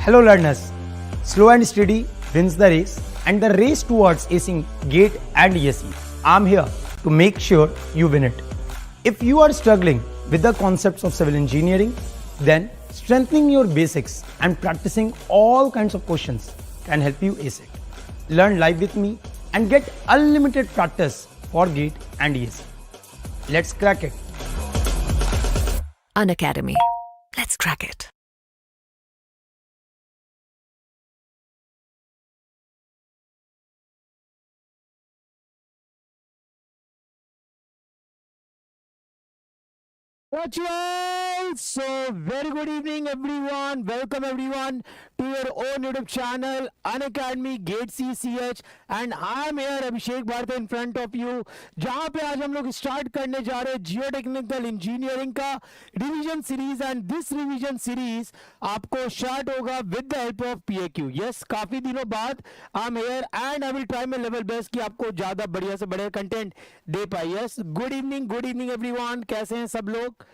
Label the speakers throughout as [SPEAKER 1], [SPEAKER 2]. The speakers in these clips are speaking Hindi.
[SPEAKER 1] Hello learners, slow and steady wins the race and the race towards acing GATE and ESE. I'm here to make sure you win it. If you are struggling with the concepts of civil engineering, then strengthening your basics and practicing all kinds of questions can help you ace it. Learn live with me and get unlimited practice for GATE and ESE. Let's crack it.
[SPEAKER 2] Unacademy. Let's crack it.
[SPEAKER 3] Virtual. So very good evening everyone. Welcome everyone to your own YouTube channel Unacademy GATE CCH and I am here Abhishek Bharti in front of you, जहाँ पे आज हम लोग स्टार्ट करने जा रहे हैं जियोटेक्निकल इंजीनियरिंग का revision series and this revision series आपको स्टार्ट होगा with the help of PAQ. Yes, काफी दिनों बाद I am here and I will try my level best कि आपको ज्यादा बढ़िया से बढ़िया कंटेंट दे पाए. Yes, good evening everyone. कैसे हैं सब लोग?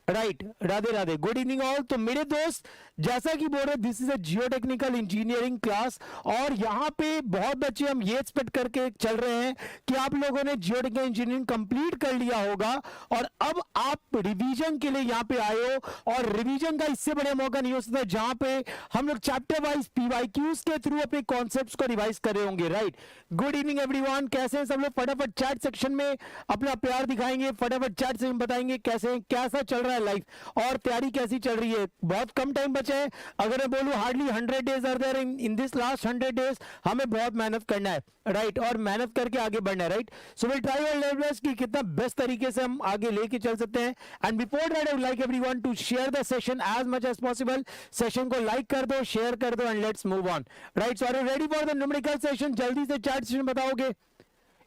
[SPEAKER 3] Right, Radhe Radhe, good evening all. तो मेरे दोस्त जैसा कि बोल रहे this is a geotechnical engineering class और यहाँ पे बहुत बच्चे हम ये एक्सपेक्ट करके चल रहे हैं कि आप लोगों ने जियोटेक्निकल इंजीनियरिंग कंप्लीट कर लिया होगा और अब आप रिवीजन के लिए यहाँ पे आए हो और रिवीजन का इससे बड़ा मौका नहीं हो सकता जहां पे हम लोग चैप्टर वाइज PYQs के थ्रू अपने कॉन्सेप्ट्स को रिवाइज कर रहे होंगे. Right, good evening everyone. कैसे हैं सब लोग? फटाफट चैट सेक्शन में अपना प्यार दिखाएंगे, फटाफट चैट सेक्शन में बताएंगे कैसे कैसा चल रहा है लाइफ और तैयारी कैसी चल रही है. बहुत कम टाइम बचा है. अगर मैं बोलूं hardly 100 days are there in this last 100 days. हमें बहुत मेहनत करना है. राइट, और मेहनत करके आगे बढ़ना है. Right, so will try our level best कि कितना बेस्ट तरीके से हम आगे लेके चल सकते हैं. And before that I would like everyone to share the session as much as possible. Session को लाइक कर दो, शेयर कर दो and let's move on. Right, so are you ready for the numerical session? जल्दी से चैट सेशन बताओगे.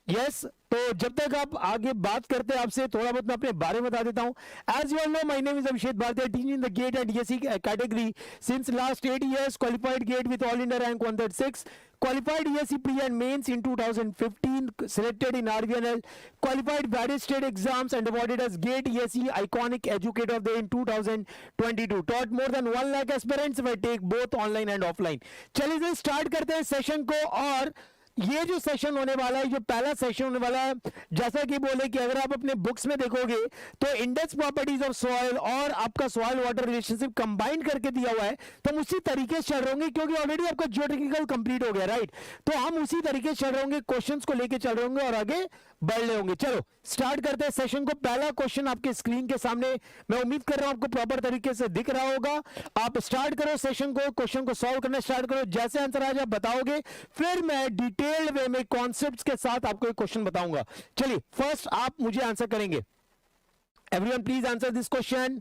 [SPEAKER 3] यस, तो जब तक आप आगे बात करते हैं आपसे थोड़ा बहुत मैं अपने बारे में बता देता हूं. As you all know, my name is Abhishek Bharati, teaching in the GATE and ESE category since last 8 years. Qualified GATE with all India rank 136. Qualified ESE pre and mains in 2015, selected in RVNL, qualified various state exams and awarded as GATE ESE Iconic Educator of the Year in 2022. Taught more than 1 lakh aspirants if I take both online and offline. चलिए स्टार्ट करते हैं सेशन को. और ये जो सेशन होने वाला है, जो पहला सेशन होने वाला है, जैसा कि बोले कि अगर आप अपने बुक्स में देखोगे तो इंडेक्स प्रॉपर्टीज ऑफ सॉइल और आपका सॉइल वाटर रिलेशनशिप कंबाइन करके दिया हुआ है. तो हम उसी तरीके से चल रहे होंगे क्योंकि ऑलरेडी आपका जियोटेक्निकल कंप्लीट हो गया. राइट, तो हम उसी तरीके से चल रहे होंगे, क्वेश्चंस को लेके चल रहे होंगे और आगे बढ़ रहे होंगे. चलो स्टार्ट करते हैं सेशन को. पहला क्वेश्चन आपके स्क्रीन के सामने, मैं उम्मीद कर रहा हूं आपको प्रॉपर तरीके से दिख रहा होगा. आप स्टार्ट करो सेशन को, क्वेश्चन को सॉल्व करना स्टार्ट करो. जैसे आंसर आज आप बताओगे फिर मैं डिटेल्ड वे में कॉन्सेप्ट्स के साथ आपको एक क्वेश्चन बताऊंगा. चलिए फर्स्ट आप मुझे आंसर करेंगे. Everyone please answer this question.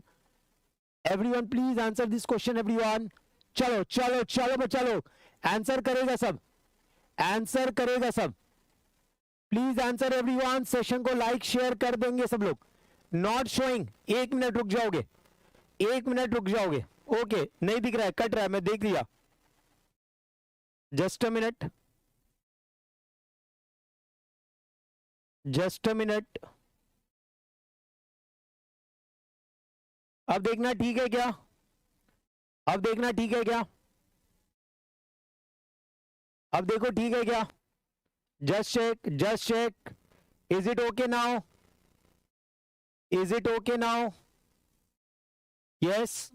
[SPEAKER 3] Everyone please answer this question. Everyone चलो चलो चलो चलो, आंसर करेगा सब, आंसर करेगा सब. Please answer everyone. सेशन को लाइक शेयर कर देंगे सब लोग. नॉट शोइंग, 1 मिनट रुक जाओगे, 1 मिनट रुक जाओगे. ओके, नहीं दिख रहा है, कट रहा है, मैं देख लिया. Just a minute, just a minute. अब देखना ठीक है क्या? अब देखना ठीक है क्या? अब देखो ठीक है क्या? Just check, just check. Is it okay now? Is it okay now? Yes,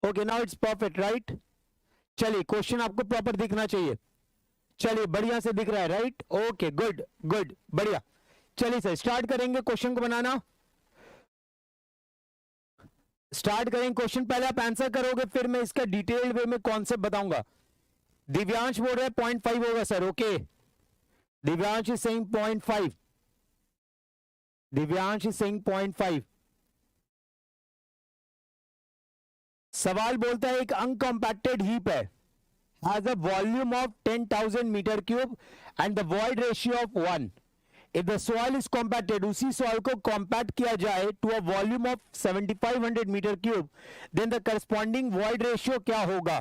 [SPEAKER 3] okay now it's perfect. Right, चलिए क्वेश्चन आपको प्रॉपर दिखना चाहिए. चलिए बढ़िया से दिख रहा है. राइट, ओके, गुड गुड, बढ़िया. चलिए सर स्टार्ट करेंगे क्वेश्चन को बनाना. स्टार्ट करेंगे क्वेश्चन. पहले आप आंसर करोगे फिर मैं इसका डिटेल्ड वे में कॉन्सेप्ट बताऊंगा. दिव्यांश बोल रहे हैं 0.5 होगा sir. Okay, Divyansh is saying 0.5. Divyansh is saying 0.5. सवाल बोलता है एक अनकॉम्पैक्टेड हीप है, has a volume of 10,000 meter cube and the void ratio of 1. If the soil is compacted, उसी soil को compact किया जाए to a volume of 7,500 meter cube, then the corresponding void ratio क्या होगा?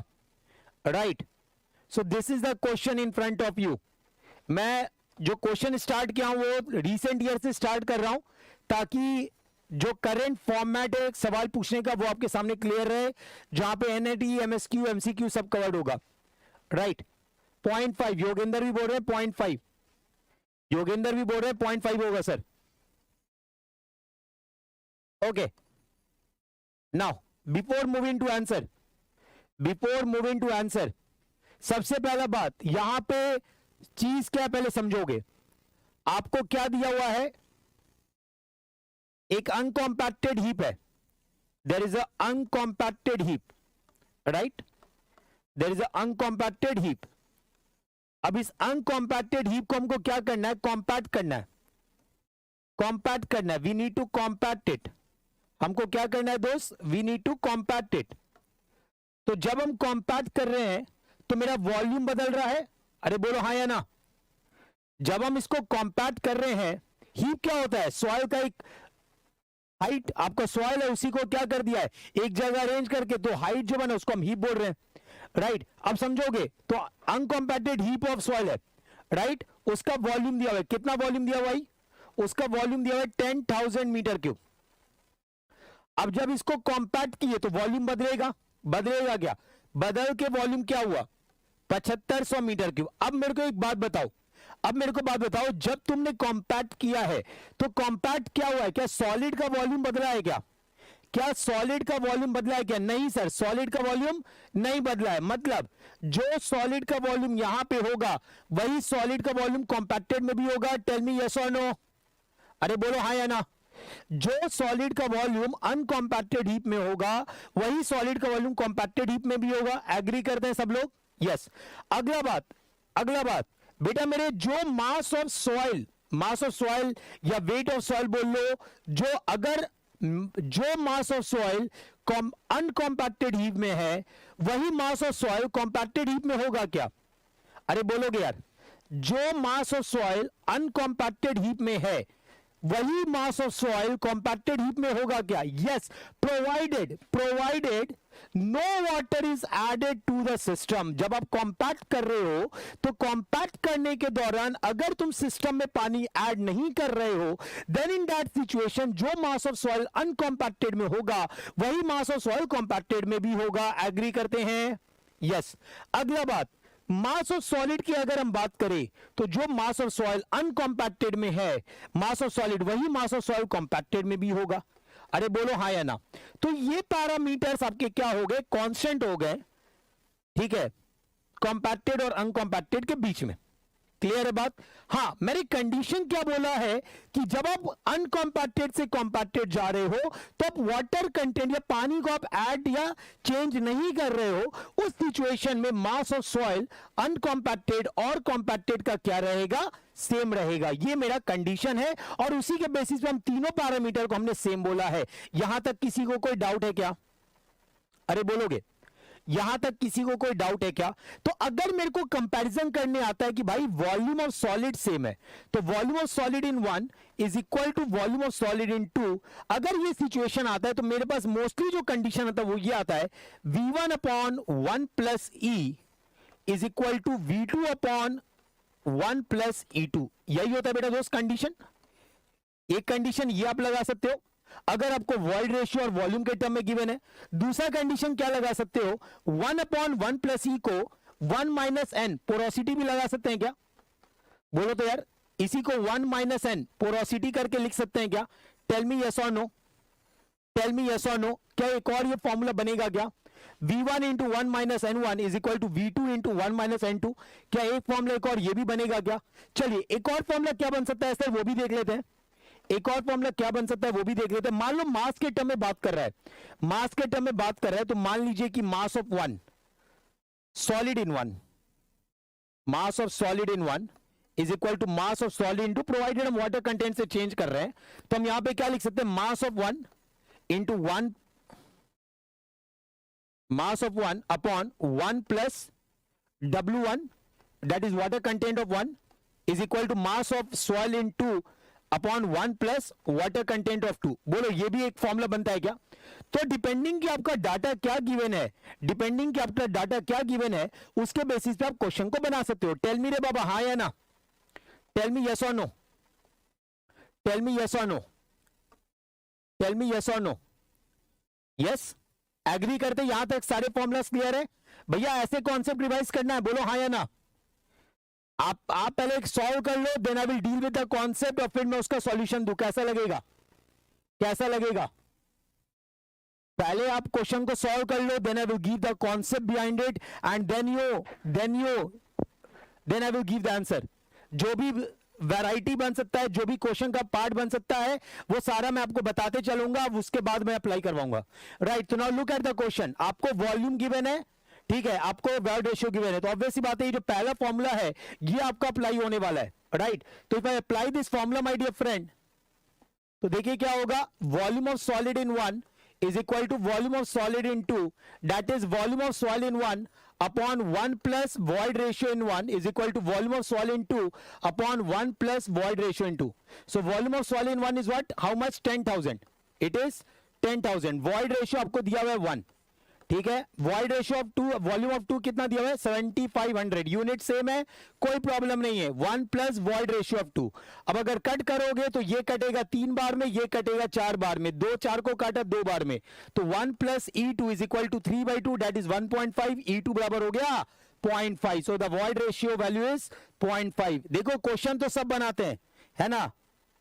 [SPEAKER 3] Right. So this is the question in front of you. मैं जो क्वेश्चन स्टार्ट किया हूं वो रिसेंट ईयर से स्टार्ट कर रहा हूं ताकि जो करंट फॉर्मेट है सवाल पूछने का वो आपके सामने क्लियर रहे, जहां पे एनएटी, एमएसक्यू, एमसीक्यू सब कवर्ड होगा, राइट। 0.5 योगेंद्र भी बोल रहे हैं 0.5, योगेंद्र भी बोल रहे हैं 0.5 होगा sir. Okay, now before moving to answer, सबसे पहला बात यहां पे चीज क्या पहले समझोगे, आपको क्या दिया हुआ है, एक अनकॉम्पैक्टेड हीप है, there is a uncompacted heap, right, there is a uncompacted heap. अब इस अनकॉम्पैक्टेड हीप को हमको क्या करना है, कॉम्पैक्ट करना है, we need to compact it. हमको क्या करना है दोस्त, we need to compact it. तो जब हम कॉम्पैक्ट कर रहे हैं तो मेरा वॉल्यूम बदल रहा है, अरे बोलो हाँ या ना। जब हम इसको कॉम्पैक्ट कर रहे हैं, हीप क्या होता है, सॉइल का एक हाइट, आपका सॉइल है उसी को क्या कर दिया है एक जगह अरेंज करके, तो हाइट जो बना उसको हम हीप बोल रहे हैं, राइट। अब समझोगे तो अनकॉम्पैक्टेड हीप ऑफ सॉइल है, राइट, उसका वॉल्यूम दिया हुआ है, कितना वॉल्यूम दिया हुआ है, उसका वॉल्यूम दिया हुआ है 10,000 मीटर क्यूब। अब जब इसको कॉम्पैक्ट किए तो वॉल्यूम बदलेगा क्या, बदल के वॉल्यूम क्या हुआ 7500 मीटर क्यूब। अब मेरे को एक बात बताओ, जब तुमने कॉम्पैक्ट किया है तो कॉम्पैक्ट क्या हुआ है, क्या सॉलिड का वॉल्यूम बदला है क्या सॉलिड का वॉल्यूम बदला है क्या, नहीं सर, सॉलिड का वॉल्यूम नहीं बदला है। मतलब जो सॉलिड का वॉल्यूम यहां पे होगा वही सॉलिड का वॉल्यूम कॉम्पैक्टेड में भी होगा। टेल मी यस और नो, अरे बोलो हाँ या ना। जो सॉलिड का वॉल्यूम अनकॉम्पैक्टेड हीप में होगा वही सॉलिड का वॉल्यूम कॉम्पैक्टेड हीप में भी होगा। एग्री करते हैं सब लोग, यस। अगला बात बेटा मेरे, जो मास ऑफ सॉइल या वेट ऑफ सॉइल बोल लो, जो mass of soil uncompacted heap में है वही mass of soil compacted heap में होगा क्या, अरे बोलोगे यार, जो mass of soil uncompacted heap में है वही mass of soil compacted heap में होगा क्या, yes, provided no water is added to the system. जब आप कॉम्पैक्ट कर रहे हो तो कॉम्पैक्ट करने के दौरान अगर तुम सिस्टम में पानी ऐड नहीं कर रहे हो, देन इन दैट सिचुएशन जो मास ऑफ सॉइल अनकॉम्पैक्टेड में होगा वही मास ऑफ सॉइल कॉम्पैक्टेड में भी होगा। एग्री करते हैं, यस। अगला बात, मास ऑफ सॉलिड की अगर हम बात करें तो जो मास ऑफ सॉइल अनकॉम्पैक्टेड में है, मास ऑफ सॉलिड वही मास ऑफ सॉइल कॉम्पैक्टेड में भी होगा। अरे बोलो हाँ या ना। तो ये पैरामीटर्स आपके क्या हो गए, कांस्टेंट हो गए, ठीक है, कॉम्पैक्टेड और अनकॉम्पैक्टेड के बीच में। क्लियर है बात। हाँ, मेरी कंडीशन क्या बोला है कि जब आप अनकॉम्पैक्टेड से कॉम्पैक्टेड जा रहे हो तो आप वाटर कंटेंट या पानी को आप ऐड या चेंज नहीं कर रहे हो, उस सिचुएशन में मास ऑफ सॉइल अनकॉम्पैक्टेड और कॉम्पैक्टेड का क्या रहेगा, सेम रहेगा। ये मेरा कंडीशन है और उसी के बेसिस पे हम तीनों पैरामीटर को हमने सेम बोला है। यहां तक किसी को कोई डाउट है क्या, अरे बोलोगे, यहां तक किसी को कोई डाउट है क्या। तो अगर मेरे को कंपैरिजन करने आता है कि भाई वॉल्यूम ऑफ सॉलिड सेम है, तो volume of solid in 1 is equal to volume of solid in 2, अगर ये सिचुएशन आता है तो मेरे पास मोस्टली जो कंडीशन आता है वो ये आता है, V1 upon 1 plus E is equal to V2 upon 1 plus E2। यही होता है बेटा दोस्त कंडीशन। एक कंडीशन ये आप लगा सकते हो अगर आपको वॉइड रेशियो और वॉल्यूम के टर्म में गिवन है। दूसरा कंडीशन क्या लगा सकते हो, 1 अपॉन 1 प्लस ई को 1 माइनस एन पोरोसिटी भी लगा सकते हैं क्या, बोलो तो यार। इसी को 1 माइनस एन पोरोसिटी करके लिख सकते हैं क्या, टेल मी यस और नो, टेल मी यस और नो। क्या एक और ये फॉर्मूला बनेगा क्या, V1 into 1 minus N1 is equal to V2 into 1 minus N2। क्या एक फॉर्मूला एक और ये भी बनेगा क्या। चलिए एक और फॉर्मूला क्या बन सकता है सर, वो भी देख लेते हैं। एक और फॉर्मूला क्या बन सकता है वो भी देख लेते हैं। मान लो मास के टर्म में बात कर रहा है, मास के टर्म में बात कर रहा है, तो मान लीजिए कि mass of 1 solid in 1, mass of solid in 1 is equal to mass of solid into, provided हम वाटर कंटेंट से चेंज कर रहे हैं तो हम यहां पे क्या लिख सकते हैं, mass of 1 into 1, mass of 1 upon 1 plus W1 that is water content of 1 is equal to mass of soil in 2 upon 1 plus water content of 2। बोलो ये भी एक फॉर्मूला बनता है क्या। तो डिपेंडिंग कि आपका डाटा क्या गिवन है, डिपेंडिंग कि आपका डाटा क्या गिवन है उसके बेसिस पे आप क्वेश्चन को बना सकते हो। टेल मी रे बाबा हाँ या ना, टेल मी यस और नो, टेल मी यस और नो। टेल मी यस और नो. यस, एग्री करते, यहां तक सारे फॉर्मुलास क्लियर है भैया? ऐसे कॉन्सेप्ट रिवाइज करना है, बोलो हाँ या ना. आप पहले सॉल्व कर लो, then I will deal with the concept और फिर मैं उसका सॉल्यूशन दूं. कैसा लगेगा? कैसा लगेगा? पहले आप क्वेश्चन को सॉल्व कर लो, then I will give the concept behind it and then I will give the answer. जो भी वैरायटी बन सकता है, जो भी क्वेश्चन का पार्ट बन सकता है, वो सारा मैं आपको बताते चलूंगा, उसके बाद मैं अप्लाई करवाऊंगा. राइट, तो now look at the question. आपको वॉल्यूम गिवन है, ठीक है, आपको वॉइड रेशियो गिवन है, तो ऑब्वियसली बात है ये जो पहला फॉर्मूला है ये आपका अप्लाई होने वाला है. राइट, तो if I apply this formula my dear friend, तो देखिए क्या होगा. Volume of solid in 1 is equal to volume of solid in 2, that is volume of solid in 1 upon 1 plus void ratio in 1 is equal to volume of solid in 2 upon 1 plus void ratio in 2. So volume of solid in 1 is what? How much? 10,000. It is 10,000. Void ratio आपको दिया हुआ है 1, ठीक है. void ratio of 2, volume of 2 कितना दिया हुआ है? 7500. यूनिट सेम है, कोई प्रॉब्लम नहीं है. 1 प्लस वॉइड रेशियो ऑफ 2. अब अगर कट करोगे तो ये कटेगा 3 बार में, ये कटेगा 4 बार में. 2 4 को काटा 2 बार में, तो 1 plus E2 is equal to 3/2, that is 1.5. E2 बराबर हो गया 0.5. So the void ratio value is 0.5. देखो क्वेश्चन तो सब बनाते हैं, है ना,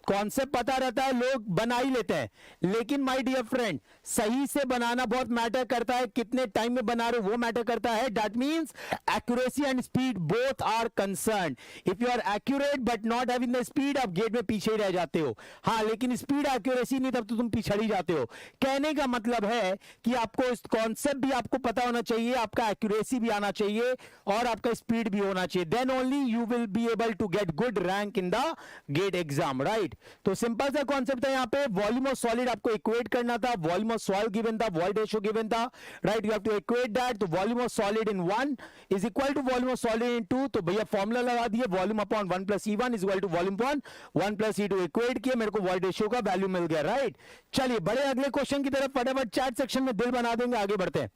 [SPEAKER 3] कॉन्सेप्ट पता रहता है, लोग बना ही लेते हैं, लेकिन माय डियर फ्रेंड सही से बनाना बहुत मैटर करता है. कितने टाइम में बना रहे हो वो मैटर करता है. That means accuracy and speed both are concern. If you are accurate but not having the speed, आप गेट में पीछे ही रह जाते हो. हाँ, लेकिन स्पीड एक्यूरेसी नहीं, तब तो तुम पिछड़ ही जाते हो. कहने का मतलब है कि आपको इस कॉन्सेप्ट भी आपको पता होना चाहिए, आपका एक्यूरेसी भी आना चाहिए और आपका स्पीड भी होना चाहिए. Then only you will be able to get good rank in the GATE exam. Right, तो सिंपल सा कॉन्सेप्ट है. यहां पे वॉल्यूम ऑफ सॉलिड आपको इक्वेट करना था, वॉल्यूम ऑफ सॉइल गिवन था, वॉइड रेशियो गिवन था. Right, you have to equate that. तो volume of solid in 1 is equal to volume of solid in 2. तो भैया फॉर्मूला लगा दिए, volume upon 1 plus E1 is equal to volume upon 1 plus E2. Equate किए, मेरे को वॉइड रेशियो का वैल्यू मिल गया. राइट, चलिए बड़े अगले क्वेश्चन की तरफ फटाफट चैट सेक्शन में दिल बना देंगे, आगे बढ़ते हैं.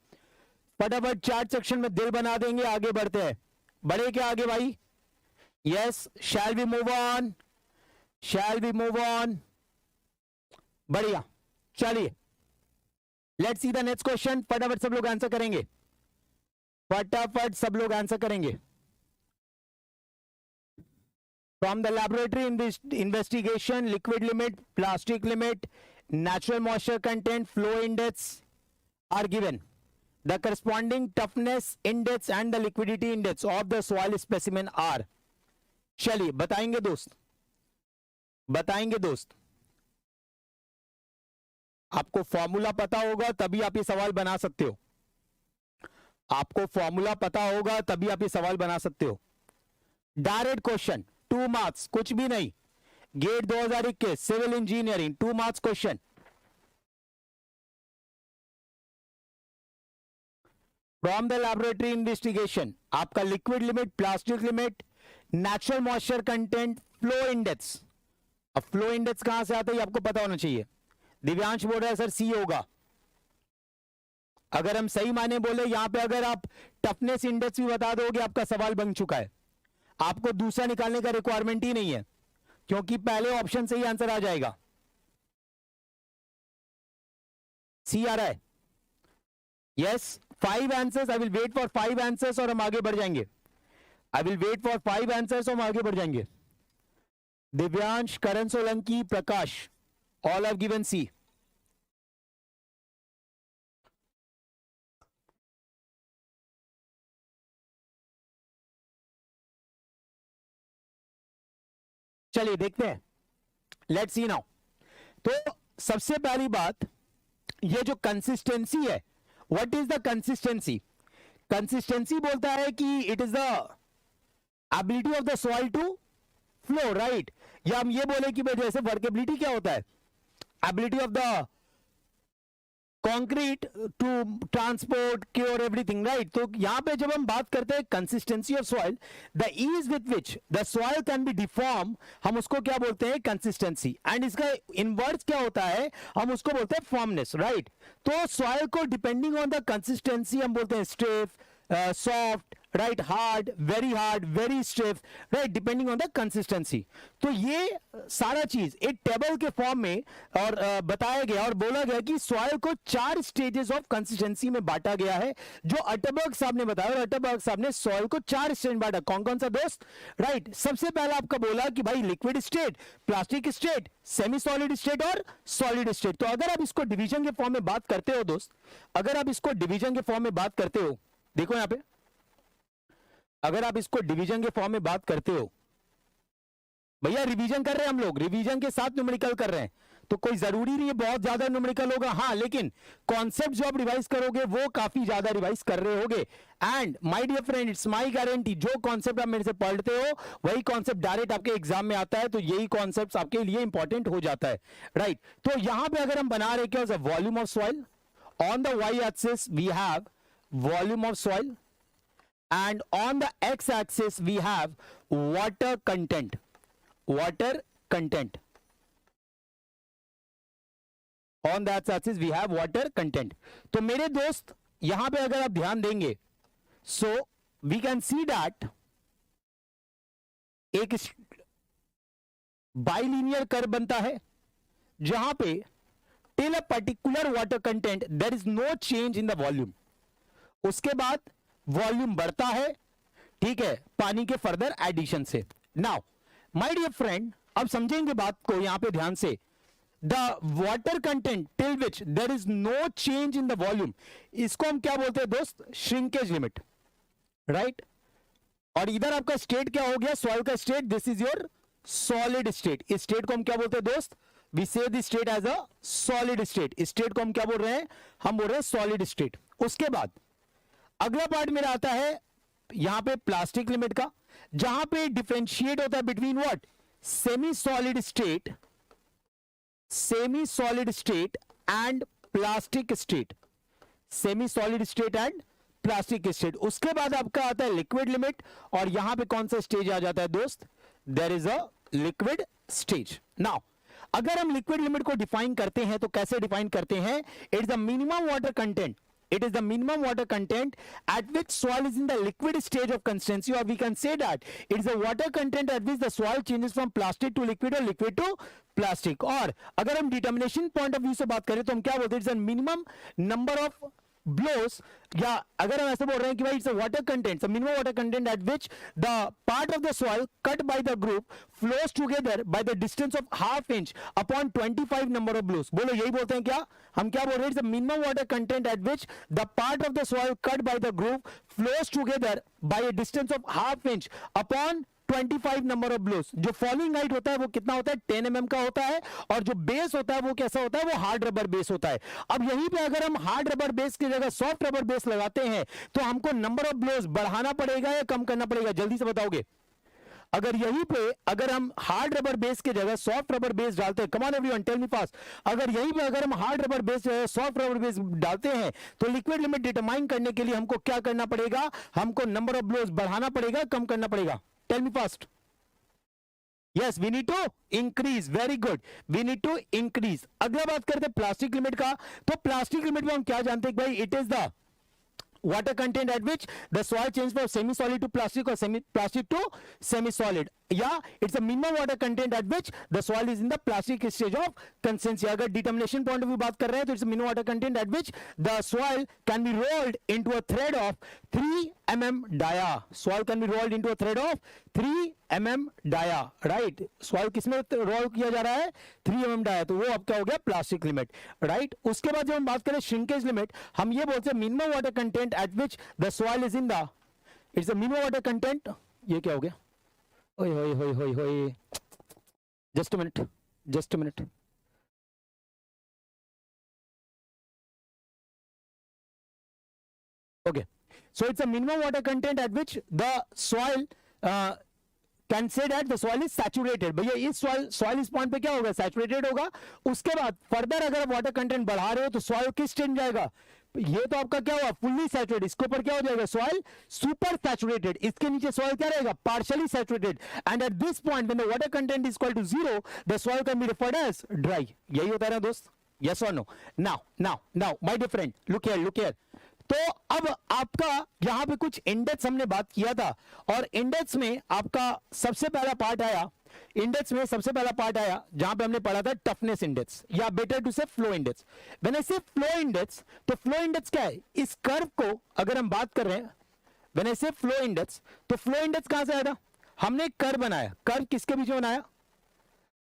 [SPEAKER 3] फटाफट चैट सेक्शन में दिल बना देंगे, आगे बढ़ते हैं. बढ़े क्या आगे भाई? Yes, shall we move on? Shall we move on? बढ़िया, चलिए let's see the next question. फटाफट सब लोग आंसर करेंगे, फटाफट सब लोग आंसर करेंगे. From the laboratory in this investigation, liquid limit, plastic limit, natural moisture content, flow index are given. The corresponding toughness index and the liquidity index of the soil specimen are. चलिए बताएंगे दोस्त, बताएंगे दोस्त. आपको फॉर्मूला पता होगा तभी आप ये सवाल बना सकते हो. आपको फॉर्मूला पता होगा तभी आप ये सवाल बना सकते हो. डायरेक्ट क्वेश्चन, 2 मार्क्स, कुछ भी नहीं. GATE 2021 civil engineering, 2 marks question. From the laboratory investigation, आपका liquid limit, plastic limit, natural moisture content, flow index. अब फ्लो इंडेक्स कहां से आता है ये आपको पता होना चाहिए. दिव्यांश बोल रहा है सर सी होगा. अगर हम सही माने बोले यहां पे, अगर आप टफनेस इंडेक्स भी बता दोगे आपका सवाल बन चुका है. आपको दूसरा निकालने का रिक्वायरमेंट ही नहीं है, क्योंकि पहले ऑप्शन से ही आंसर आ जाएगा. सी आ रहा है? Yes, 5 answers. I will wait for 5 answers और हम आगे बढ़ जाएंगे. I will wait for 5 answers और हम आगे बढ़ जाएंगे. दिव्यांश, करण सोलंकी, प्रकाश, all have given C. चलिए देखते हैं, लेट्स सी नाउ. तो सबसे पहली बात, ये जो कंसिस्टेंसी है, what is the consistency? Consistency बोलता है कि it is the ability of the soil to flow. Right, या हम ये बोले कि जैसे वर्केबिलिटी क्या होता है? ability of the concrete to transport, cure everything, right? तो यहां पे जब हम बात करते हैं consistency of soil, the ease with which the soil can be deformed, हम उसको क्या बोलते हैं? consistency. and इसका inverse क्या होता है? हम उसको बोलते हैं firmness, right? तो soil को depending on the consistency हम बोलते हैं stiff, soft, right, hard, very stiff, right, depending on the consistency. तो ये सारा चीज एक टेबल के फॉर्म में और बताया गया और बोला गया कि सॉइल को 4 स्टेजेस ऑफ कंसिस्टेंसी में बांटा गया है, जो अटरबर्ग साहब ने बताया। और अटरबर्ग साहब ने सॉइल को 4 स्टेज में बांटा। कौन कौन सा दोस्त? राइट, सबसे पहला आपका बोला कि भाई liquid state, plastic state, semi solid state और सॉलिड स्टेट। तो अगर आप इसको डिवीजन के फॉर्म में बात करते हो दोस्त, अगर आप इसको डिवीजन के फॉर्म में बात करते हो, देखो यहां पे, अगर आप इसको डिवीजन के फॉर्म में बात करते हो, भैया रिवीजन कर रहे हैं हम लोग, रिवीजन के साथ न्यूमेरिकल कर रहे हैं, तो कोई जरूरी नहीं है बहुत ज्यादा न्यूमेरिकल होगा, हाँ, लेकिन कॉन्सेप्ट जो आप रिवाइज करोगे वो काफी ज्यादा रिवाइज कर रहे होगे। And my dear friend, it's my guarantee, जो कॉन्सेप्ट आप मेरे से पढ़ते हो वही कॉन्सेप्ट डायरेक्ट आपके एग्जाम में आता है, तो यही कॉन्सेप्ट आपके लिए इंपॉर्टेंट हो जाता है, राइट। तो यहां पे अगर हम बना रहे क्या, volume of soil, on the Y axis we have volume of soil, and on the x axis we have water content, water content, on the x axis we have water content। तो मेरे दोस्त यहां पे अगर आप ध्यान देंगे, so we can see that एक बाइलिनियर कर्व बनता है जहां पे till a particular water content there is no change in the volume, उसके बाद वॉल्यूम बढ़ता है, ठीक है, पानी के फर्दर एडिशन से। नाउ माय डियर फ्रेंड, अब समझेंगे बात को यहां पे ध्यान से। The water content till which there is no change in the volume, इसको हम क्या बोलते हैं दोस्त? Shrinkage limit, right. और इधर आपका स्टेट क्या हो गया? सॉइल का state, this is your solid state. इस स्टेट को हम क्या बोलते हैं दोस्त? We say this state as a solid state. इस स्टेट को हम क्या बोल रहे हैं? हम बोल रहे हैं सॉलिड स्टेट। उसके बाद अगला पार्ट मेरा आता है यहां पे प्लास्टिक लिमिट का, जहां पे डिफरेंशिएट होता है between what? Semi solid state, semi solid state and plastic state, semi solid state and plastic state. उसके बाद आपका आता है लिक्विड लिमिट, और यहां पे कौन सा स्टेज आ जाता है दोस्त? There is a liquid stage. Now अगर हम लिक्विड लिमिट को डिफाइन करते हैं तो कैसे डिफाइन करते हैं? It's the minimum water content, it is the minimum water content at which soil is in the liquid stage of consistency, or we can say that it is the water content at which the soil changes from plastic to liquid or liquid to plastic। और अगर हम determination point of view से बात करें तो हम क्या बोलते हैं? It's the minimum number of blows, या अगर हम ऐसे बोल रहे हैं कि भाई it's a water content, minimum water content eight which the part of the soil cut by the group flows together by the distance of half inch upon 25 number of blows. बोलो यही बोलते हैं क्या? हम क्या बोल रहे हैं? It's minimum water content eight which the part of the soil cut by the group flows together by a distance of half inch upon 25 number of blows. जो फॉलिंग हाइट होता है वो कितना होता है? 10 mm का होता है, और जो बेस होता है वो कैसा होता है? वो हार्ड रबर बेस होता है। अब यहीं पे अगर हम हार्ड रबर बेस की जगह सॉफ्ट रबर बेस लगाते हैं तो हमको नंबर ऑफ ब्लोस बढ़ाना पड़ेगा या कम करना पड़ेगा? जल्दी से बताओगे। अगर यहीं पे अगर हम हार्ड रबर बेस की जगह सॉफ्ट रबर बेस डालते हैं, come on everyone tell me fast, अगर यहीं पे अगर हम hard rubber base soft rubber base डालते हैं तो लिक्विड लिमिट डिटरमाइन करने के लिए हमको क्या करना पड़ेगा? हमको नंबर ऑफ ब्लोस बढ़ाना पड़ेगा, कम करना पड़ेगा? Tell me fast. Yes, we need to increase. Very good, we need to increase. अगला बात करते हैं प्लास्टिक लिमिट का। तो प्लास्टिक लिमिट में हम क्या जानते हैं भाई? It is the water content at which the soil changes from semi solid to plastic or semi plastic to semi solid, yeah, it's a minimum water content at which the soil is in the plastic stage of consistency। अगर determination point of view बात कर रहे हैं तो it's a minimum water content at which the soil can be rolled into a thread of 3 mm dia, soil can be rolled into a thread of 3 mm dia, right। soil किसमें रोल किया जा रहा है? 3 mm dia, तो वो अब क्या हो गया? Plastic limit, right. उसके बाद जब हम बात करें श्रिंकेज लिमिट, हम ये बोलते हैं minimum water content at which the soil is in the, it's a minimum water content। ये क्या हो गया? ओए होए होए होए होए, just a minute, just a minute। Okay, so it's a minimum water content at which the soil can say that the soil is saturated। भैया इस soil इस पॉइंट पे क्या होगा? सैचुरेटेड होगा। उसके बाद फर्दर अगर आप वाटर कंटेंट बढ़ा रहे हो तो सॉइल किस स्टेज में जाएगा? ये तो आपका क्या हुआ? Fully saturated. इसके ऊपर क्या हो जाएगा? Soil super saturated. इसके नीचे सॉइल क्या रहेगा? Partially saturated. And at this point when the water content is equal to 0 the soil can be referred as dry. यही होता है ना दोस्त? यस और no? Now my dear friend, look here. तो अब आपका यहां पे कुछ इंडेक्स हमने बात किया था, और इंडेक्स में आपका सबसे पहला पार्ट आया, इंडेक्स में सबसे पहला पार्ट आया जहां पे हमने पढ़ा था टफनेस इंडेक्स, या बेटर टू से फ्लो इंडेक्स। व्हेन आई से फ्लो इंडेक्स, तो फ्लो इंडेक्स क्या है? इस कर्व को अगर हम बात कर रहे हैं, व्हेन आई से फ्लो इंडेक्स, तो फ्लो इंडेक्स कहां से आया था? हमने कर्व बनाया, कर्व किसके बीच में बनाया?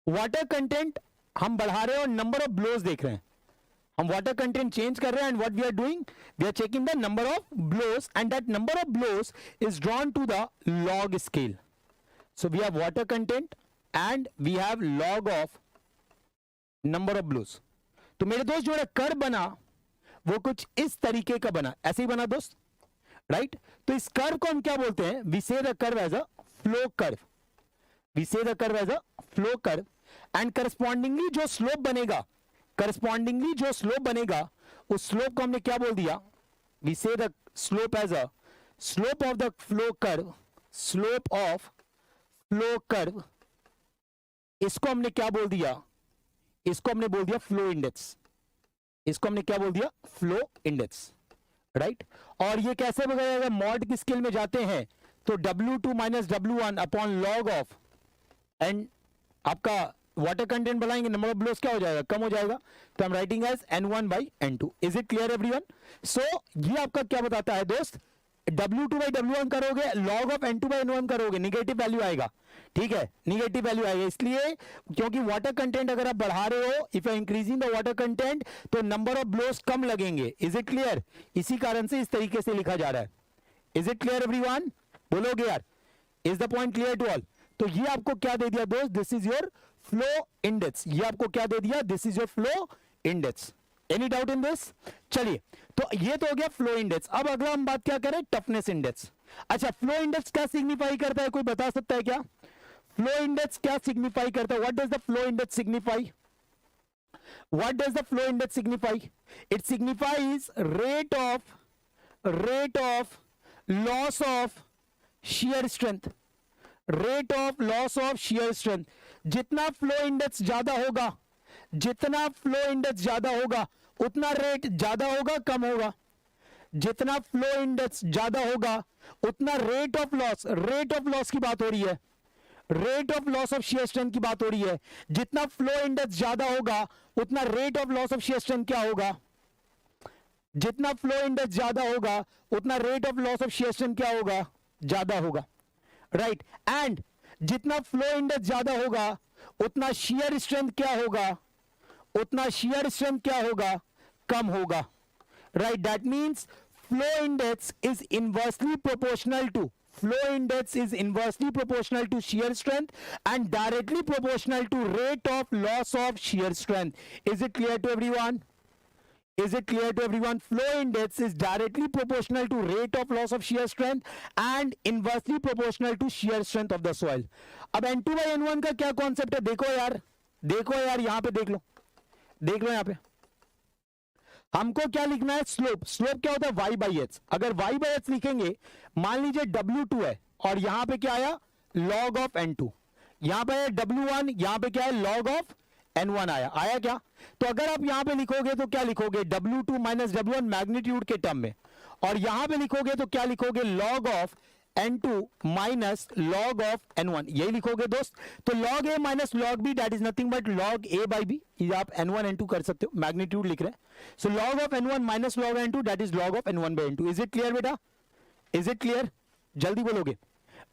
[SPEAKER 3] वाटर कंटेंट हम बढ़ा रहे हैं और नंबर ऑफ ब्लोज देख रहे हैं, हम वाटर कंटेंट चेंज कर रहे हैं, and what we are doing, we are checking the number of blows, and that number of blows is drawn to the log scale. So we have water content and we have log of number of blows. तो मेरे दोस्त जो कर्व बना वो कुछ इस तरीके का बना, ऐसे ही बना दोस्त, राइट? तो इस कर्व को हम क्या बोलते हैं? We say the curve as a flow curve, we say the curve as a flow curve, and correspondingly जो स्लोप बनेगा, करस्पॉन्डिंगली जो स्लोप बनेगा, उस स्लोप को हमने क्या बोल दिया? We say the slope as a slope of the flow curve, slope of flow curve, इसको हमने क्या बोल दिया? इसको हमने बोल दिया फ्लो इंडेक्स, इसको हमने क्या बोल दिया? Flow index, right? और ये कैसे वगैरह मॉड की स्केल में जाते हैं तो W2 minus W1 upon log of, and आपका वाटर कंटेंट बढ़ाएंगे, नंबर ऑफ ब्लोज क्या हो जाएगा? कम हो जाएगा, तो हम writing as N1 by N2। Is it clear everyone? So ये आपका क्या बताता है दोस्त? W2 बाई W1 करोगे, log of N2 by N1 करोगे, निगेटिव वैल्यू आएगा, ठीक है? निगेटिव वैल्यू आएगा, इसलिए क्योंकि वाटर कंटेंट अगर आप बढ़ा रहे हो, if you are increasing the water content, तो नंबर ऑफ ब्लोज कम लगेंगे। Is it clear? इसी कारण से इस तरीके से लिखा जा रहा है। Is it clear everyone? बोलोगे यार? Is the point clear to all? तो ये आपको क्या दे दिया दोस्त? This is your flow index. ये आपको क्या दे दिया? This is your flow index. Any doubt in this? चलिए, तो ये तो हो गया फ्लो इंडेक्स। अब अगला हम बात क्या करें? Toughness index. अच्छा, फ्लो इंडेक्स क्या सिग्निफाई करता है? कोई बता सकता है क्या? फ्लो इंडेक्स क्या सिग्निफाई करता है? What does the flow index signify? What does the flow index signify? It signifies rate of loss of shear strength, rate of loss of shear strength। जितना फ्लो इंडेक्स ज्यादा होगा, जितना फ्लो इंडेक्स ज्यादा होगा, उतना रेट ज्यादा होगा कम होगा? जितना फ्लो इंडेक्स ज्यादा होगा उतना रेट ऑफ लॉस की बात हो रही है, rate of loss of shear strength की बात हो रही है। जितना फ्लो इंडेक्स ज्यादा होगा उतना rate of loss of shear strength क्या होगा? जितना फ्लो इंडेक्स ज्यादा होगा उतना rate of loss of shear strength क्या होगा? ज्यादा होगा, राइट? एंड जितना फ्लो इंडेक्स ज्यादा होगा उतना शेयर स्ट्रेंथ क्या होगा? उतना शेयर स्ट्रेंथ क्या होगा? कम होगा, right? That means flow index is inversely proportional to, flow index is inversely proportional to shear strength and directly proportional to rate of loss of shear strength. Is it clear to everyone? Is it clear to everyone? Flow index is directly proportional to rate of loss of shear strength and inversely proportional to shear strength of the soil. अब N2 by N1 का क्या कॉन्सेप्ट है? देखो यार यहां पे देख लो यहां पे हमको क्या लिखना है? स्लोप। स्लोप क्या होता है? y by H. अगर y बाई एच लिखेंगे, मान लीजिए W2 है और यहां पे क्या आया? log of N2। यहां पे W1, यहां पे क्या है? log ऑफ N1 आया क्या? तो अगर आप यहां पे लिखोगे तो क्या लिखोगे? W2 माइनस W1 मैग्नीट्यूड के टर्म में, और यहां पे लिखोगे तो क्या लिखोगे? log of N2 minus log of N1, यही लिखोगे दोस्त। तो log A minus log B that is nothing but log A by B। ये आप N1 N2 कर सकते हो, मैग्नीट्यूड लिख रहे हैं। So log of N1 minus log N2 that is log of N1 by N2। Is it clear बेटा? Is it clear? जल्दी बोलोगे,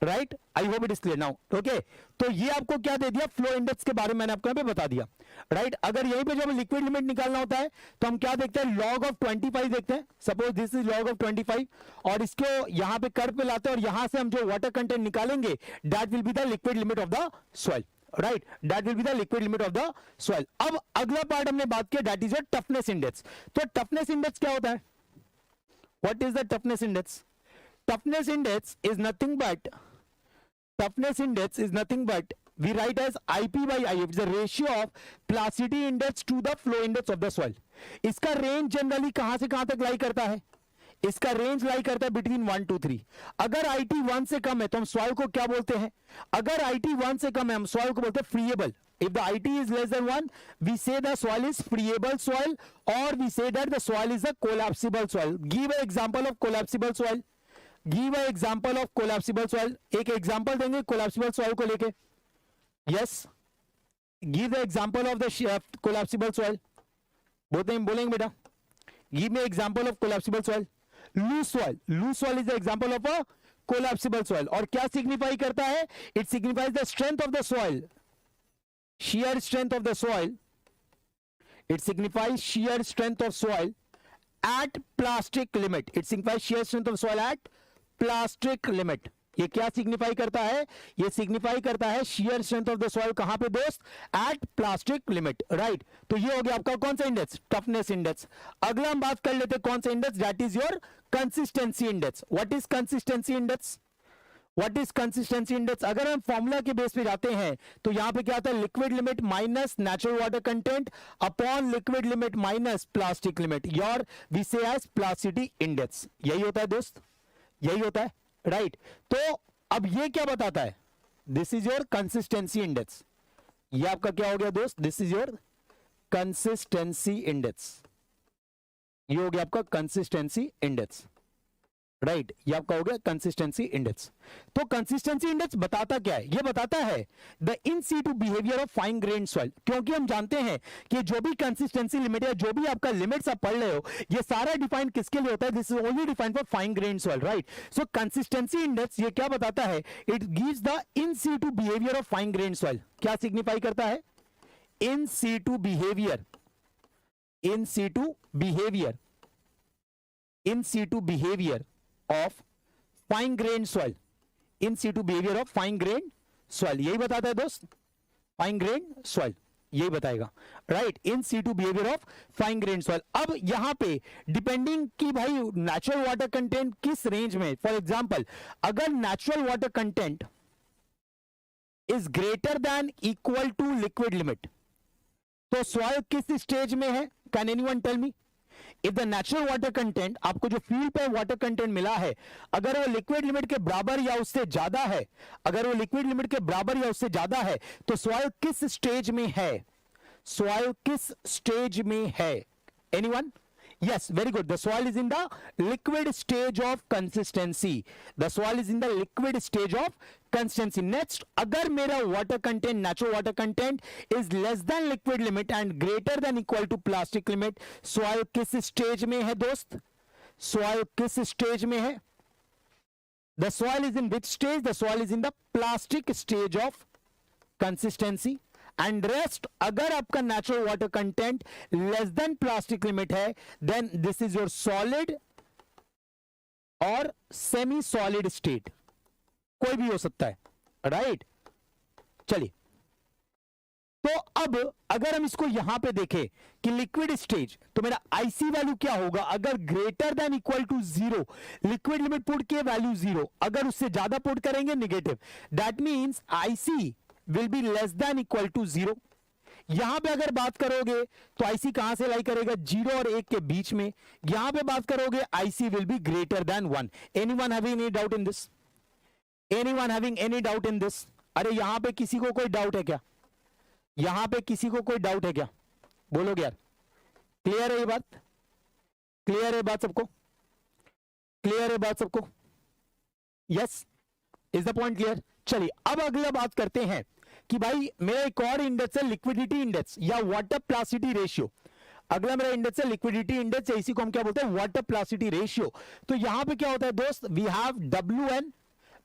[SPEAKER 3] right? I hope it is clear now. Okay, तो ये आपको क्या दे दिया? फ्लो इंडेक्स के बारे में मैंने आपको यहाँ पे बता दिया, राइट? अगर यहीं पे जब लिक्विड लिमिट निकालना होता है तो हम क्या देखते हैं? log ऑफ 25 देखते हैं। Suppose this is log of 25 और इसको यहाँ पे कर्व पे लाते हैं और यहां से हम जो वाटर कंटेंट निकालेंगे that will be the liquid limit of the soil, right? That will be the liquid limit of the soil. अब अगला पार्ट हमने बात किया, that is your toughness index. तो टफनेस इंडेक्स क्या होता है? What is the toughness index? Toughness index is nothing but we write as IP by IF, the ratio of plasticity index to the flow index of the soil. इसका रेंज जनरली कहां से कहां तक लाई करता है? इसका रेंज लाई करता है बिटवीन 1 to 3। अगर IT 1 से कम है तो हम सॉइल को क्या बोलते हैं? अगर IT 1 से कम है हम सॉइल को बोलते हैं freeable. If the IT is less than 1, we say the soil is friable soil, or we say that the soil is a collapsible soil. Give an example of collapsible soil. Give an example of collapsible soil. एक example देंगे collapsible soil को लेके। Yes. Give the example of the collapsible soil. बोलेंगे बेटा। Give me example of collapsible soil. Loose soil. Loose soil is the example of a collapsible soil. और क्या signify करता है? It signifies the strength of the soil. Shear strength of the soil. It signifies shear strength of soil at plastic limit. It signifies shear strength of soil at plastic limit. ये क्या सिग्निफाई करता है? ये सिग्निफाई करता है shear strength of the soil कहां पे दोस्त? At plastic limit, right? तो ये हो गया आपका कौन सा इंडेक्स? Toughness index. अगला हम बात कर लेते हैं कौन सा index? That is your consistency index. What is consistency index? What is consistency index? अगर हम फॉर्मूला के बेस पे जाते हैं तो यहां पे क्या आता है? Liquid limit minus natural water content upon liquid limit minus plastic limit, your we say as plasticity index. यही होता है दोस्त, यही होता है, राइट? तो अब ये क्या बताता है? This is your consistency index. ये आपका क्या हो गया दोस्त? This is your consistency index. ये हो गया आपका कंसिस्टेंसी इंडेक्स, राइट? ये आपका हो गया कंसिस्टेंसी इंडेक्स। तो कंसिस्टेंसी इंडेक्स बताता क्या है? ये बताता है the in situ behaviour of fine grain soil. क्योंकि हम जानते हैं कि जो भी कंसिस्टेंसी लिमिट है, जो भी आपका लिमिट्स आप पढ़ रहे हो, ये सारा डिफाइन किसके लिए होता है? This is only defined for fine grain soil, right? So consistency index ये क्या बताता है? It gives the in situ behaviour of fine grain soil. क्या सिग्निफाई करता है? In situ behaviour, in situ behaviour, in situ behaviour of fine grain soil, in situ behavior of fine grain soil। यही बताता है दोस्त, fine grain soil यही बताएगा, right? in situ behavior of fine grain soil। अब यहां पे डिपेंडिंग कि भाई नेचुरल वाटर कंटेंट किस रेंज में, फॉर एग्जांपल अगर natural water content is greater than equal to liquid limit, तो सॉइल किस स्टेज में है? Can anyone tell me? If the natural water content, आपको जो फील्ड पे वाटर कंटेंट मिला है, अगर वो लिक्विड लिमिट के बराबर या उससे ज्यादा है, अगर वो लिक्विड लिमिट के बराबर या उससे ज्यादा है, तो सॉइल किस स्टेज में है? सॉइल किस स्टेज में है? Anyone? Yes, very good. The soil is in the liquid stage of consistency. The soil is in the liquid stage of consistency. Next, अगर मेरा water content, natural water content is less than liquid limit and greater than equal to plastic limit, soil किस stage में है दोस्त? Soil किस stage में है? The soil is in which stage? The soil is in the plastic stage of consistency. And rest, अगर आपका natural water content less than plastic limit है, then this is your solid और सेमी सॉलिड स्टेट, कोई भी हो सकता है, राइट? चलिए, तो अब अगर हम इसको यहां पे देखें कि लिक्विड स्टेज, तो मेरा आईसी वैल्यू क्या होगा? अगर greater than equal to 0, liquid limit put के वैल्यू 0, अगर उससे ज्यादा पुट करेंगे negative, that means IC will be less than equal to 0। यहां पे अगर बात करोगे तो आईसी कहां से लाई करेगा? 0 और 1 के बीच में। यहां पे बात करोगे IC will be greater then 1। Anyone having any doubt in this? Anyone having any doubt in this? अरे यहां पे किसी को कोई डाउट है क्या? यहां पे किसी को कोई डाउट है क्या? बोलोगे यार? क्लियर है ये बात? क्लियर है बात सबको? क्लियर है बात सबको? Yes, is the point clear? चलिए, अब अगला बात करते हैं कि भाई मेरा एक और इंडेक्स है लिक्विडिटी इंडेक्स या वाटर प्लासिटी रेशियो। अगला मेरा इंडेक्स है लिक्विडिटी इंडेक्स, इसी को हम क्या बोलते हैं? Water plasticity ratio. तो यहां पे क्या होता है दोस्त? We have WN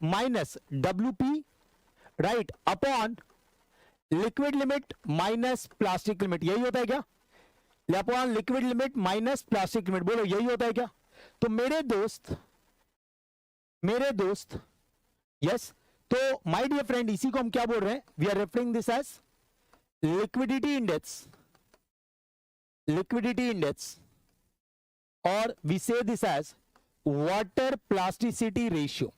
[SPEAKER 3] minus WP, right, upon liquid limit minus plastic limit. यही होता है क्या? Upon liquid limit minus plastic limit, बोलो यही होता है क्या? तो मेरे दोस्त यस, तो माय डियर फ्रेंड, इसी को हम क्या बोल रहे हैं? We are referring this as liquidity index, liquidity index, और we say this as water plasticity ratio.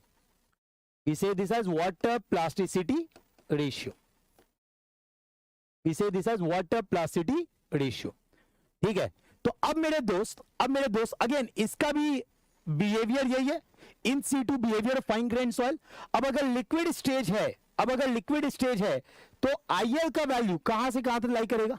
[SPEAKER 3] We say this as water plasticity ratio. We say this as water plasticity ratio. ठीक है, तो अब मेरे दोस्त अगेन इसका भी बिहेवियर यही है, in situ behaviour of fine grain soil. अब अगर लिक्विड स्टेज है, तो आईएल का वैल्यू कहां से कहां तक लाई करेगा?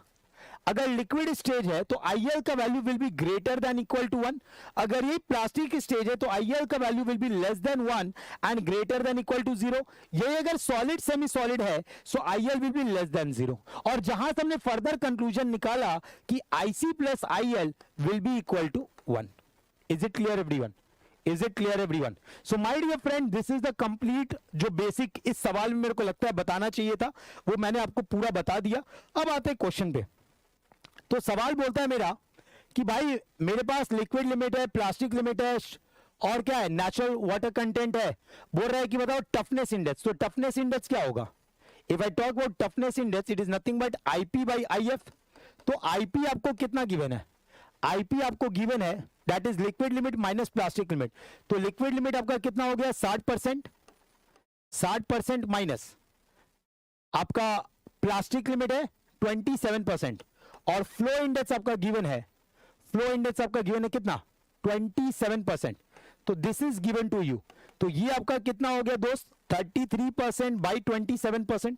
[SPEAKER 3] अगर लिक्विड स्टेज है तो आईएल का value will be greater than equal to 1। अगर ये प्लास्टिक स्टेज है तो आईएल का value will be less than 1 and greater than equal to 0। ये अगर सॉलिड सेमी सॉलिड है so IL will be less than 0। और जहां से हमने फर्दर कंक्लूजन निकाला कि IC plus IL will be equal to 1। Is it clear everyone? Is it clear everyone? So my dear friend, this is the complete जो बेसिक इस सवाल में मेरे को लगता है बताना चाहिए था वो मैंने आपको पूरा बता दिया। अब आते हैं क्वेश्चन पे। तो सवाल बोलता है मेरा कि भाई मेरे पास लिक्विड लिमिट है, प्लास्टिक लिमिट है और क्या है, नेचुरल वाटर कंटेंट है। बोल रहा है कि बताओ टफनेस इंडेक्स। तो टफनेस इंडेक्स क्या होगा? If I talk about toughness index it is nothing but IP by if. तो आईपी आपको कितना गिवन है? आईपी आपको गिवन है that is liquid limit minus plastic limit. तो लिक्विड लिमिट आपका कितना हो गया? 60%। 60% माइनस आपका प्लास्टिक लिमिट है 27% और फ्लो इंडेक्स आपका गिवन है, फ्लो इंडेक्स आपका गिवन है कितना? 27%। तो this is given to you. तो ये आपका कितना हो गया दोस्त? 33% बाई 27%।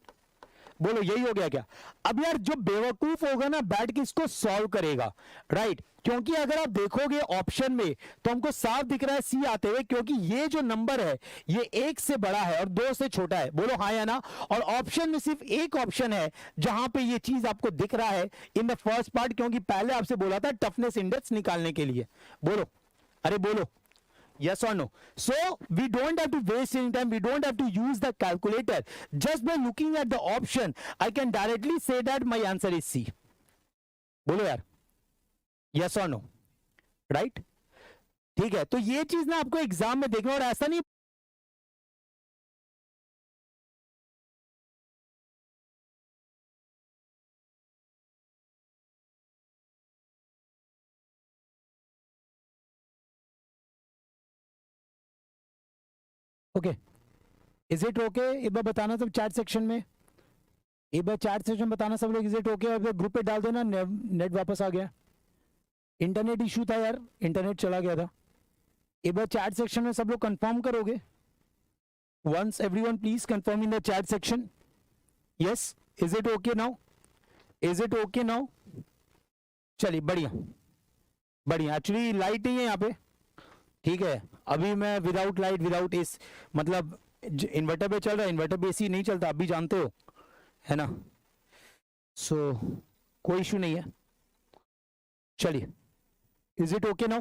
[SPEAKER 3] बोलो यही हो गया क्या? अब यार जो बेवकूफ होगा ना बैठ के इसको सॉल्व करेगा, राइट? क्योंकि अगर आप देखोगे ऑप्शन में तो हमको साफ दिख रहा है सी आते हुए, क्योंकि ये जो नंबर है ये 1 से बड़ा है और 2 से छोटा है। बोलो हाँ या ना? और ऑप्शन में सिर्फ एक ऑप्शन है जहां पे ये चीज आपको दिख रहा है इन द फर्स्ट पार्ट, क्योंकि पहले आपसे बोला था टफनेस इंडेक्स निकालने के लिए। बोलो, अरे बोलो yes or no? So we don't have to waste any time, we don't have to use the calculator. Just by looking at the option I can directly say that my answer is C. बोलो यार yes or no, right? ठीक है, तो ये चीज ना आपको एग्जाम में देखना, और ऐसा नहीं ओके। Is it okay? एक बार बताना सब चैट सेक्शन में, एक बार चैट सेक्शन में बताना सब लोग इज इट ओके। और ग्रुप पे डाल देना नेट वापस आ गया, इंटरनेट इशू था यार, इंटरनेट चला गया था। एक बार चैट सेक्शन में सब लोग कंफर्म करोगे? Once everyone please confirm in the chat section. Yes, is it okay now? Is it okay now? चलिए बढ़िया बढ़िया। एक्चुअली लाइट नहीं है यहाँ पे, ठीक है? अभी मैं विदाउट लाइट विदाउट एसी, मतलब इन्वर्टर पे चल रहा है, इन्वर्टर पे एसी नहीं चलता, आप भी जानते हो है ना। सो कोई इशू नहीं है। चलिए, इज इट ओके नाउ?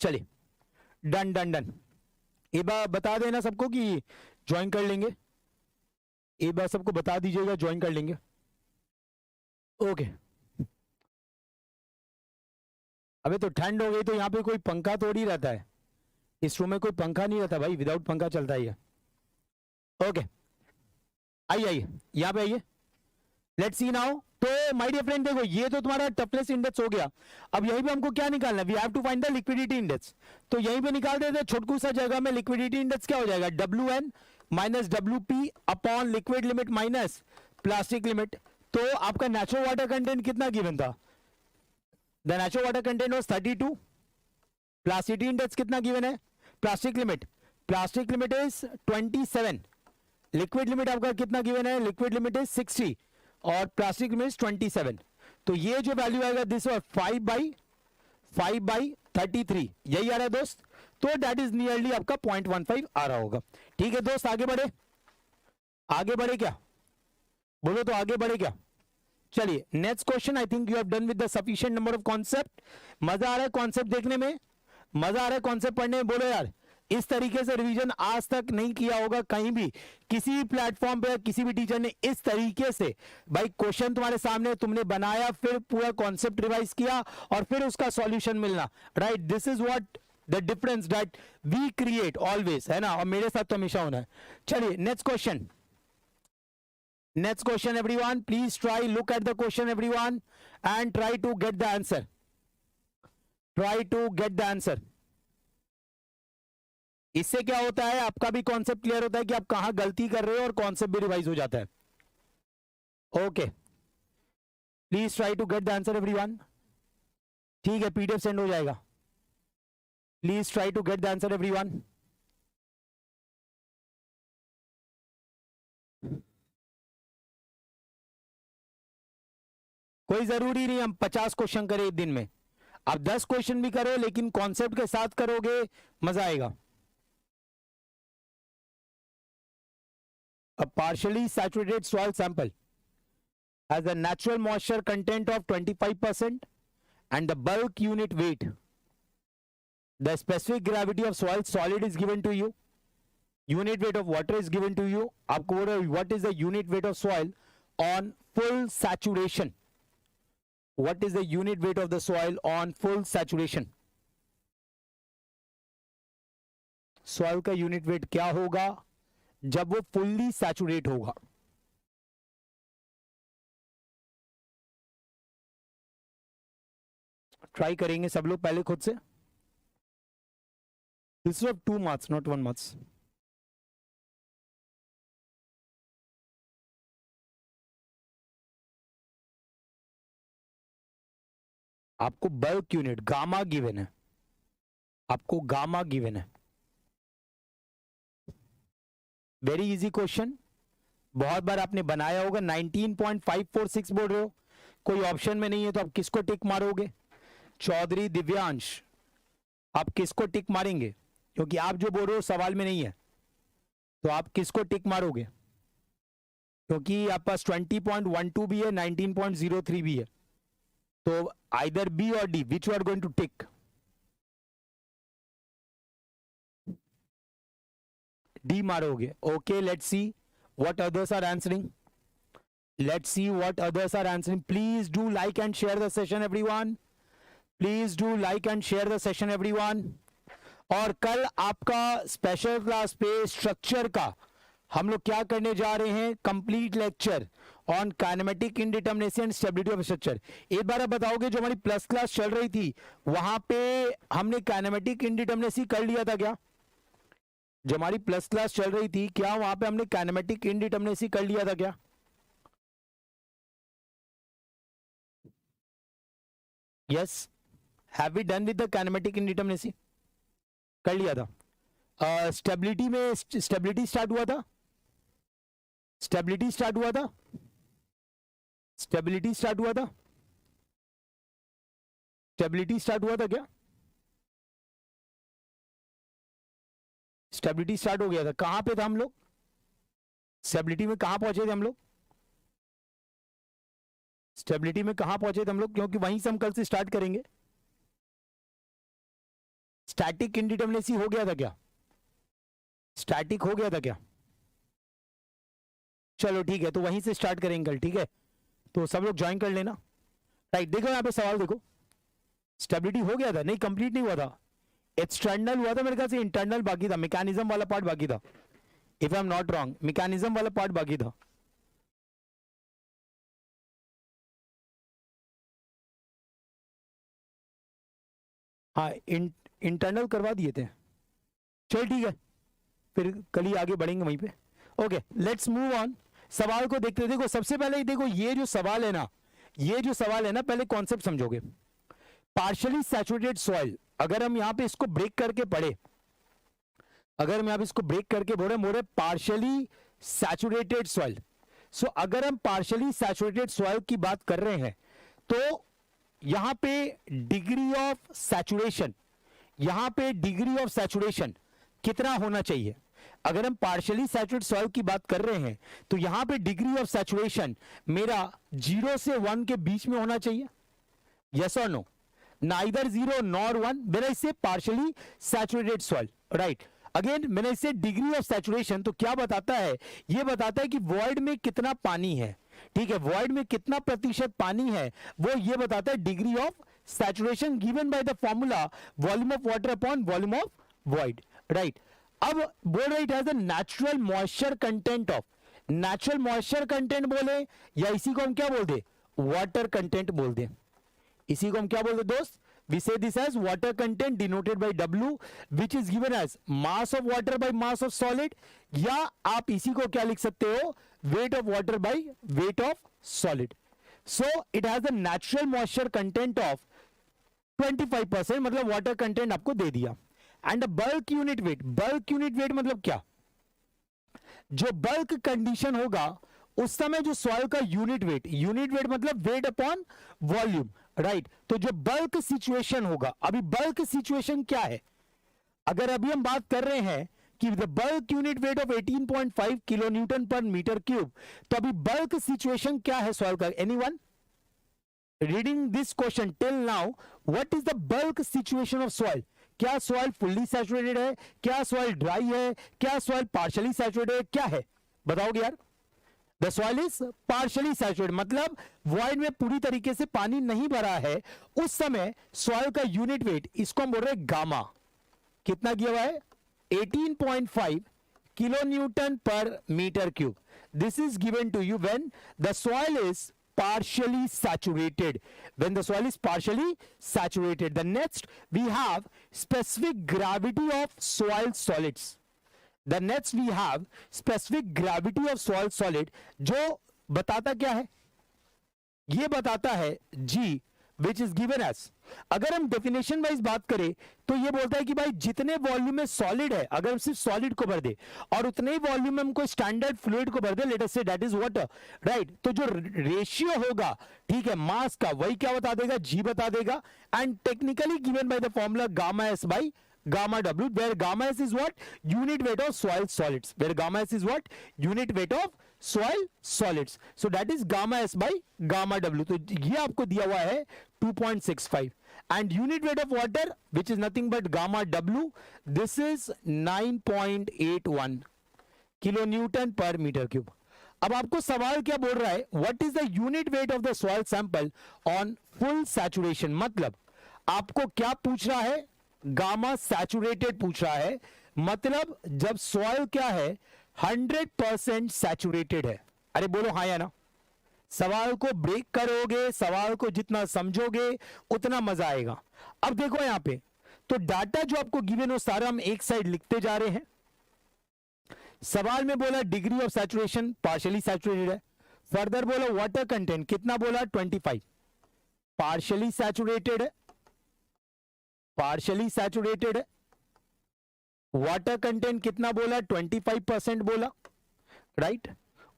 [SPEAKER 3] चलिए डन डन डन। एक बार बता देना सबको कि ज्वाइन कर लेंगे, एक बार सबको बता दीजिएगा ज्वाइन कर लेंगे। ओके अबे तो ठंड हो गई तो यहाँ पे कोई पंखा थोड़ी रहता है, इस रूम में कोई पंखा नहीं रहता भाई, विदाउट पंखा चलता ही है। ओके आइए आइए यहाँ पे आइए, लेट्स सी नाउ। तो माय डियर फ्रेंड देखो ये तो तुम्हारा टफनेस इंडेक्स हो गया। अब यहीं पे हमको क्या निकालना है? We have to find the liquidity index. तो यहीं पे निकाल देते हैं छोटकू सा जगह में। लिक्विडिटी इंडेक्स क्या हो जाएगा? WN minus WP upon liquid limit minus plastic limit. तो आपका नेचुरल वाटर कंटेंट कितना गिवन था? The natural water content was 32। Plastic index कितना गिवन है? Plastic limit is 27। Liquid limit आपका कितना गिवन है? लिक्विड लिमिट इज 60 और प्लास्टिक लिमिट इज 27। तो ये जो वैल्यू आएगा दिस वाज 5/33, यही आ रहा है दोस्त। तो दैट इज नियरली आपका 0.15 आ रहा होगा। ठीक है दोस्त, आगे बढ़े, आगे बढ़े क्या? बोलो तो आगे बढ़े क्या? चलिए next question. I think you have done with the sufficient number of concept. मजा आ रहा है कॉन्सेप्ट देखने में, मजा आ रहा है कॉन्सेप्ट पढ़ने में? बोलो यार, इस तरीके से रिवीजन आज तक नहीं किया होगा कहीं भी, किसी भी प्लेटफॉर्म पे किसी भी टीचर ने इस तरीके से। भाई क्वेश्चन तुम्हारे सामने, तुमने बनाया, फिर पूरा कॉन्सेप्ट रिवाइज किया और फिर उसका सॉल्यूशन मिलना, right? This is what the difference that we create always, है ना? और मेरे साथ तो हमेशा होना है। चलिए next question, next question everyone, please try look at the question everyone and try to get the answer, try to get the answer। इससे क्या होता है, आपका भी कॉन्सेप्ट क्लियर होता है कि आप कहां गलती कर रहे हो और कॉन्सेप्ट भी रिवाइज हो जाता है। Okay please try to get the answer everyone. ठीक है, पीडीएफ सेंड हो जाएगा. Please try to get the answer everyone. कोई जरूरी नहीं हम 50 क्वेश्चन करें एक दिन में. आप 10 क्वेश्चन भी करो लेकिन कॉन्सेप्ट के साथ करोगे, मजा आएगा. A partially saturated soil sample has a natural moisture content of 25% and the bulk unit weight. The specific gravity of soil solid is given to you. Unit weight of water is given to you. आपको बोल रहे what is the unit weight of soil on full saturation? What is the unit weight of the soil on full saturation? Soil का unit weight क्या होगा जब वो फुल्ली सैचुरेट होगा? ट्राई करेंगे सब लोग पहले खुद से. This is 2 marks not 1 marks. आपको बल्क यूनिट गामा गिवन है. आपको गामा गिवन है. Very easy question. बहुत बार आपने बनाया होगा. 19.546 बोल रहे हो. कोई ऑप्शन में नहीं है तो आप किसको टिक मारोगे? चौधरी दिव्यांश. आप किसको टिक मारेंगे? क्योंकि आप जो बोल रहे हो सवाल में नहीं है तो आप किसको टिक मारोगे? क्योंकि आप पास 20.12 भी है, 19.03 भी है. तो आइदर बी और D, which you are going to tick? D मारोगे. Okay, let's see what others are answering. Let's see what others are answering. Please do like and share the session everyone. Please do like and share the session everyone. और कल आपका स्पेशल क्लास पे स्ट्रक्चर का हम लोग क्या करने जा रहे हैं? Complete lecture on kinematic indeterminacy and stability of structure. एक बार आप बताओगे, जो हमारी प्लस क्लास चल रही थी वहां पे हमने काइनेमेटिक इंडिटरमिनेसी कर लिया था क्या? जो हमारी प्लस क्लास चल रही थी, क्या वहां पे हमने काइनेमेटिक इंडिटरमिनेसी कर लिया था क्या? Yes, have we done with the kinematic indeterminacy? कर लिया था. स्टेबिलिटी में स्टेबिलिटी स्टार्ट हुआ था. स्टेबिलिटी स्टार्ट हुआ था. स्टेबिलिटी स्टार्ट हुआ था. स्टेबिलिटी स्टार्ट हुआ था क्या? स्टेबिलिटी स्टार्ट हो गया था. कहां पे था हम लोग? स्टेबिलिटी में कहां पहुंचे थे हम लोग? स्टेबिलिटी में कहां पहुंचे थे हम लोग? क्योंकि वहीं से हम कल से स्टार्ट करेंगे. स्टैटिक इंडिटरमिनेसी हो गया था क्या? स्टैटिक हो गया था क्या? चलो ठीक है, तो वहीं से स्टार्ट करेंगे कल. ठीक है, तो सब लोग ज्वाइन कर लेना. राइट, देखो यहां पे सवाल देखो. स्टेबिलिटी हो गया था? नहीं, कंप्लीट नहीं हुआ था. एक्सटर्नल हुआ था मेरे ख्याल से. इंटरनल बाकी था. मैकेनिज्म वाला पार्ट बाकी था. If I am not wrong, mechanism वाला पार्ट बाकी था. हाँ, इंटरनल करवा दिए थे. चल ठीक है, फिर कल ही आगे बढ़ेंगे वहीं पे. Okay, let's move on. सवाल को देखते हैं. देखो सबसे पहले देखो, ये जो सवाल है ना, ये जो सवाल है ना, पहले कॉन्सेप्ट समझोगे. पार्शियली सैचुरेटेड सॉइल, अगर हम यहां पे इसको ब्रेक करके पढ़े, अगर हम यहां पे इसको ब्रेक करके बोले पार्शियली सैचुरेटेड सॉइल. सो अगर हम पार्शियली सैचुरेटेड सॉइल की बात कर रहे हैं तो यहां पे डिग्री ऑफ सैचुरेशन, यहां पे डिग्री ऑफ सैचुरेशन कितना होना चाहिए? अगर हम पार्शियली सैचुरेटेड सॉइल की बात कर रहे हैं तो यहां पे डिग्री ऑफ सैचुरेशन मेरा 0 से 1 के बीच में होना चाहिए. यस और no? Neither 0 nor 1 when I say partially saturated soil. Right, again मैंने इसे डिग्री ऑफ सैचुरेशन तो क्या बताता है? ये बताता है कि वॉइड में कितना पानी है. ठीक है, वॉइड में कितना प्रतिशत पानी है वो ये बताता है degree of saturation given by the formula volume of water upon volume of void. Right, अब बोल रहे it has a natural moisture content of. Natural moisture content बोले या इसी को हम क्या बोल दे? वाटर कंटेंट बोल दे. इसी को हम क्या बोल दे दोस्त? We say this as water content denoted by W, which is given as mass of water by mass of solid, या आप इसी को क्या लिख सकते हो? Weight of water by weight of solid. So it has a natural moisture content of 25%, मतलब वाटर कंटेंट आपको दे दिया. एंड बल्क यूनिट वेट मतलब क्या? जो बल्क कंडीशन होगा उस समय जो सॉइल का यूनिट वेट मतलब वेट अपॉन वॉल्यूम, राइट. तो जो बल्क सिचुएशन होगा, अभी बल्क सिचुएशन क्या है? अगर अभी हम बात कर रहे हैं कि the bulk unit weight of 18.5 kilo newton per metre cube, तो अभी बल्क सिचुएशन क्या है सॉइल का? Anyone reading this question till now, what is the bulk situation of soil? क्या सॉइल फुल्ली सैचुरेटेड है? क्या सॉइल ड्राई है? क्या सॉइल पार्शियली सैचुरेटेड है? क्या है बताओगे यार? The soil is partially saturated, मतलब वॉइड में पूरी तरीके से पानी नहीं भरा है. उस समय सॉइल का यूनिट वेट, इसको हम बोल रहे हैं गामा. कितना किया हुआ है? 18.5 kilo newton per metre cube. This is given to you when the soil is partially saturated. When the soil is partially saturated, the next we have specific gravity of soil solids. The next we have specific gravity of soil solid, जो बताता क्या है? ये बताता है G which is given as, अगर हम डेफिनेशन वाइज बात करें तो ये बोलता है कि भाई जितने वॉल्यूम में सॉलिड है, अगर हम सिर्फ सॉलिड को भर दे और उतने ही वॉल्यूम में हम कोई स्टैंडर्ड फ्लूइड को भर दे, let us say that is water, right. तो जो रेशियो होगा, ठीक है, मास का, वही क्या बता देगा? जी बता देगा. And technically given by the formula gamma S by gamma w, where gamma s is what? Unit weight of soil solids. Where gamma s is what? Unit weight of soil solids. So that is gamma s by gamma w. तो ये आपको दिया हुआ है 2.65. And unit weight of water, which is nothing but gamma w, this is 9.81 kilo newton per metre cube. अब आपको सवाल क्या बोल रहा है? What is the unit weight of the soil sample on full saturation? मतलब आपको क्या पूछ रहा है? गामा सैचुरेटेड पूछ रहा है. मतलब जब सॉइल क्या है? 100% सैचुरेटेड है. अरे बोलो हाँ या ना. सवाल को ब्रेक करोगे, सवाल को जितना समझोगे उतना मजा आएगा. अब देखो यहां पे तो डाटा जो आपको गिवन हो सारा हम एक साइड लिखते जा रहे हैं. सवाल में बोला degree of saturation partially saturated है. फर्दर बोला वाटर कंटेंट कितना बोला? 25. पार्शियली सैचुरेटेड है, पार्शियली सैचुरेटेड है. वाटर कंटेंट कितना बोला? 25% बोला, राइट.